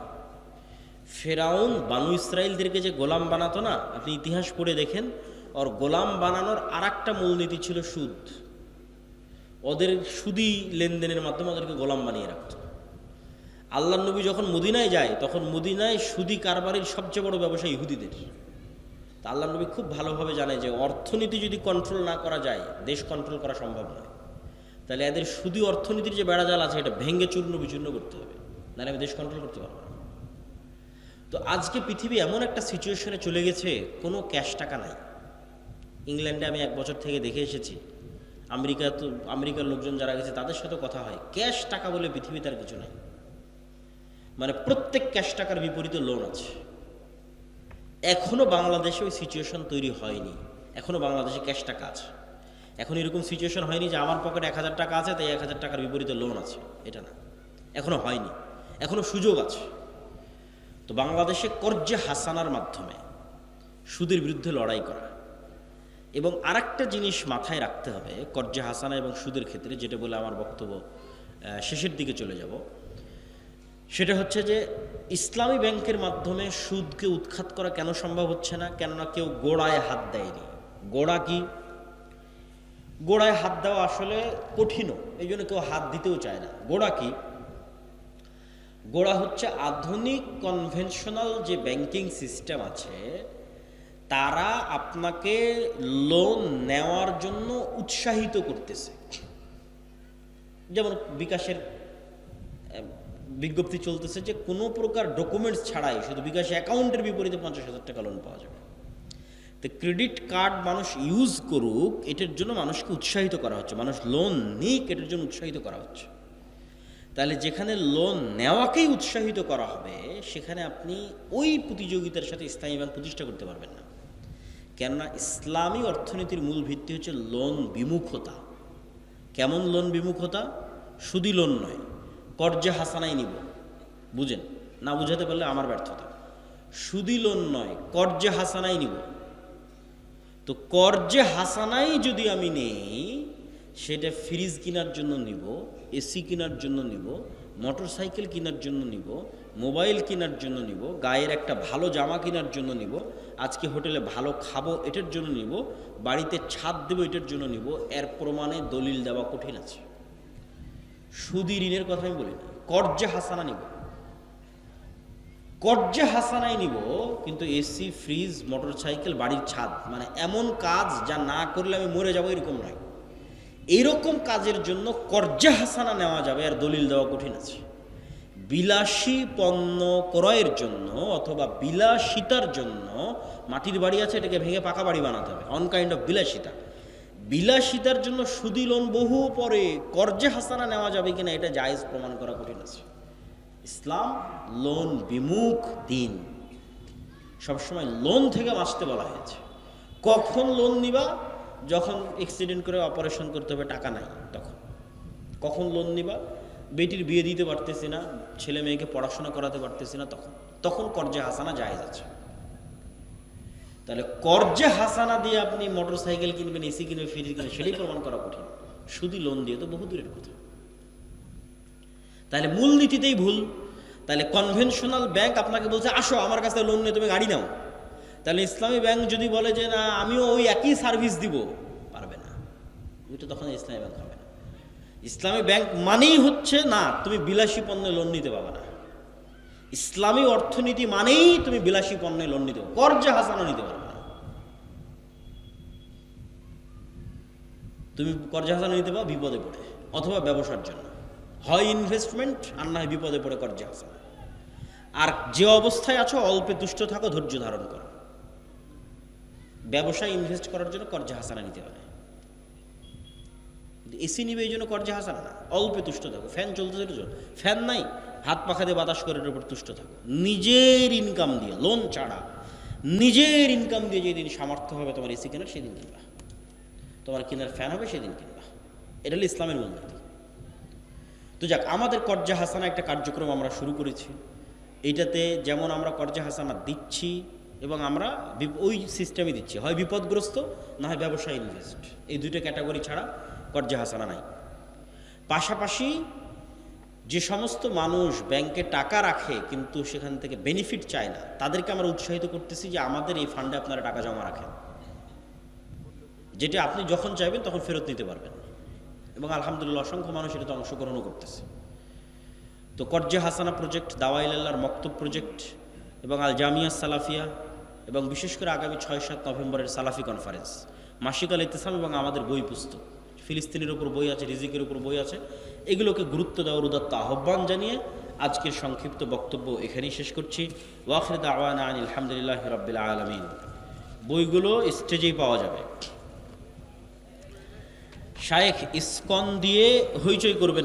ফেরাউন বানু ইসরাইলদেরকে যে গোলাম বানাতো না, আপনি ইতিহাস পড়ে দেখেন, ওর গোলাম বানানোর আরেকটা মূলনীতি ছিল সুদ। ওদের সুদি লেনদেনের মাধ্যমে ওদেরকে গোলাম বানিয়ে রাখত। আল্লাহ নবী যখন মদিনায় যায়, তখন মদিনায় সুদি কারবারির সবচেয়ে বড় ব্যবসা ইহুদিদের। তা আল্লাহ নবী খুব ভালোভাবে জানে যে অর্থনীতি যদি কন্ট্রোল না করা যায়, দেশ কন্ট্রোল করা সম্ভব নয়। তাহলে এদের সুদি অর্থনীতির যে বেড়াজাল আছে, এটা ভেঙে চূর্ণ বিচূর্ণ করতে হবে, নাহলে আমি দেশ কন্ট্রোল করতে পারবো না। তো আজকে পৃথিবী এমন একটা সিচুয়েশনে চলে গেছে, কোনো ক্যাশ টাকা নাই। ইংল্যান্ডে আমি 1 বছর থেকে দেখে এসেছি, আমেরিকার লোকজন যারা গেছে তাদের সাথে কথা হয়, ক্যাশ টাকা বলে পৃথিবীতে আর কিছু নাই। মানে প্রত্যেক ক্যাশ টাকার বিপরীতে লোন আছে। এখনো বাংলাদেশে ওই সিচুয়েশন তৈরি হয়নি। এখনো বাংলাদেশে ক্যাশ টাকা আছে। এখন এরকম সিচুয়েশন হয়নি যে আমার পকেটে 1000 টাকা আছে, তাই 1000 টাকার বিপরীতে লোন আছে, এটা না, এখনো হয়নি। এখনো সুযোগ আছে। তো বাংলাদেশে কর্জে হাসানার মাধ্যমে সুদের বিরুদ্ধে লড়াই করা, এবং আরেকটা জিনিস মাথায় রাখতে হবে কর্জে হাসানা এবং সুদের ক্ষেত্রে, যেটা বলে আমার বক্তব্য শেষের দিকে চলে যাব, সেটা হচ্ছে যে ইসলামী ব্যাংকের মাধ্যমে সুদকে উৎখাত করা কেন সম্ভব হচ্ছে না? কেননা কেউ গোড়ায় হাত দেয়নি। গোড়া কি? গোড়ায় হাত দেওয়া আসলে কঠিনও, এই জন্য কেউ হাত দিতেও চায় না। গোড়া কি? গোড়া হচ্ছে আধুনিক কনভেনশনাল যে ব্যাংকিং সিস্টেম আছে, তারা আপনাকে লোন নেওয়ার জন্য উৎসাহিত করতেছে। যেমন বিকাশের বিজ্ঞপ্তি চলতেছে যে কোনো প্রকার ডকুমেন্টস ছাড়াই শুধু বিকাশ অ্যাকাউন্টের বিপরীতে 50,000 টাকা লোন পাওয়া যাবে। তো ক্রেডিট কার্ড মানুষ ইউজ করুক, এটার জন্য মানুষকে উৎসাহিত করা হচ্ছে, মানুষ লোন নিক এটার জন্য উৎসাহিত করা হচ্ছে। তাহলে যেখানে লোন নেওয়াকেই উৎসাহিত করা হবে, সেখানে আপনি ওই প্রতিযোগিতার সাথে ইসলামী ব্যাংক প্রতিষ্ঠা করতে পারবেন না। কেননা ইসলামী অর্থনীতির মূল ভিত্তি হচ্ছে লোন বিমুখতা। কেমন লোন বিমুখতা? সুদি লোন নয়, কর্জে হাসানাই নিব। বুঝেন না? বুঝাতে পারলে আমার ব্যর্থতা। সুদি লোন নয়, কর্জে হাসানাই নিব। তো কর্জে হাসানাই যদি আমি নেই, সেটা ফ্রিজ কেনার জন্য নিব, এসি কেনার জন্য নিব, মোটর সাইকেল কেনার জন্য নিব, মোবাইল কেনার জন্য নিব, গায়ের একটা ভালো জামা কেনার জন্য নিব, আজকে হোটেলে ভালো খাবো এটার জন্য নিব, বাড়িতে ছাদ দেবো এটার জন্য নিব, এর প্রমাণে দলিল দেওয়া কঠিন আছে। সুদি ঋণের কথা আমি বলি না, কর্জে হাসানা নিব। কর্জে হাসানাই নিব, কিন্তু এসি, ফ্রিজ, মোটর সাইকেল, বাড়ির ছাদ, মানে এমন কাজ যা না করলে আমি মরে যাবো এরকম নয়। এইরকম কাজের জন্য কর্জে হাসানা নেওয়া যাবে, আর দলিল দেওয়া কঠিন আছে। বিলাসী পণ্য ক্রয়ের জন্য অথবা বিলাসিতার জন্য, মাটির বাড়ি আছে, এটাকে ভেঙে পাকা বাড়ি বানাতে হবে, অন কাইন্ড অফ বিলাসিতা। বিলাসিতার জন্য সুদি লোন বহু পরে, কর্জে হাসানা নেওয়া যাবে কিনা এটা জায়েজ প্রমাণ করা কঠিন আছে। ইসলাম লোন বিমুখ দিন। সবসময় লোন থেকে বাঁচতে বলা হয়েছে। কখন লোন নিবা? যখন অ্যাক্সিডেন্ট করে অপারেশন করতে হবে, টাকা নাই তখন। কখন লোন নিবা? বেটির বিয়ে দিতে পারতেছি না, ছেলে মেয়েকে পড়াশোনা করাতে পারতেছি না, তখন কর্জে হাসানা জায়েজ আছে। তাহলে কর্জে হাসানা দিয়ে আপনি মোটর সাইকেল কিনবেন, এসি কিনবেন, ফ্রিজ কিনবেন, সেটাই প্রমাণ করা কঠিন। শুধু লোন দিয়ে তো বহু দূরের কথা। তাহলে মূলনীতিতেই ভুল। তাহলে কনভেনশনাল ব্যাংক আপনাকে বলছে আসো আমার কাছে লোন নিয়ে তুমি গাড়ি নাও, তাহলে ইসলামী ব্যাংক যদি বলে যে না আমিও ওই একই সার্ভিস দিব, পারবে না, ওইটা তখন ইসলামী ব্যাংক হবে না। ইসলামী ব্যাংক মানেই হচ্ছে না তুমি বিলাসী পণ্যে লোন নিতে পারবে না। ইসলামী অর্থনীতি মানেই তুমি বিলাসী পণ্যে লোন নিতে পারবে, কর্জে হাসানা নিতে পারবে না। তুমি কর্জে হাসানা নিতে পারো বিপদে পড়ে, অথবা ব্যবসার জন্য, হয় ইনভেস্টমেন্ট আর না হয় বিপদে পড়ে কর্জে হাসানা। আর যে অবস্থায় আছো অল্পে তুষ্ট থাকো, ধৈর্য ধারণ করো। ব্যবসায় ইনভেস্ট করার জন্য কর্জে হাসানা নিতে হবে। এসি নিবে এই জন্য কর্জে হাসানা না, অল্পে তুষ্ট থাকো। ফ্যান চলতেছে, ফ্যান নাই, হাত পাখা দিয়ে বাতাস করে এর উপর তুষ্ট থাকো। নিজের ইনকাম দিয়ে, লোন ছাড়া, নিজের ইনকাম দিয়ে যেদিন সামর্থ্য হবে তোমার এসি কেনার সেদিন কিনবা, তোমার কেনার ফ্যান হবে সেদিন কিনবা। এটা হলো ইসলামের মূলনীতি। তো যাক, আমাদের কর্জা হাসানা একটা কার্যক্রম আমরা শুরু করেছি। এইটাতে যেমন আমরা কর্জা হাসানা দিচ্ছি এবং আমরা ওই সিস্টেমে দিচ্ছি, হয় বিপদগ্রস্ত না হয় ব্যবসায় ইনভেস্ট, এই দুইটা ক্যাটাগরি ছাড়া কর্জা হাসানা নাই। পাশাপাশি যে সমস্ত মানুষ ব্যাংকে টাকা রাখে কিন্তু সেখান থেকে বেনিফিট চায় না, তাদেরকে আমরা উৎসাহিত করতেছি যে আমাদের এই ফান্ডে আপনারা টাকা জমা রাখেন, যেটা আপনি যখন চাইবেন তখন ফেরত নিতে পারবেন। এবং আলহামদুলিল্লাহ অসংখ্য মানুষ এটাতে অংশগ্রহণও করতেছে। তো কর্জা হাসানা প্রজেক্ট, দাওয়াইল্লাহর মক্তব প্রজেক্ট এবং আল জামিয়া সালাফিয়া এবং বিশেষ করে আগামী 6-7 নভেম্বরের সালাফি কনফারেন্স, মাসিক আল ইতিসাম এবং আমাদের বই পুস্তক, ফিলিস্তিনের উপর বই আছে, রিজিকের উপর বই আছে, এগুলোকে গুরুত্ব দেওয়ার উদাত্ত আহ্বান জানিয়ে আজকের সংক্ষিপ্ত বক্তব্য এখানেই শেষ করছি। ওয়াখির দাওয়ানা আনিল হামদুলিল্লাহি রাব্বিল আলামিন। বইগুলো স্টেজেই পাওয়া যাবে। শায়েখ ইসকন দিয়ে হইচই করবেন।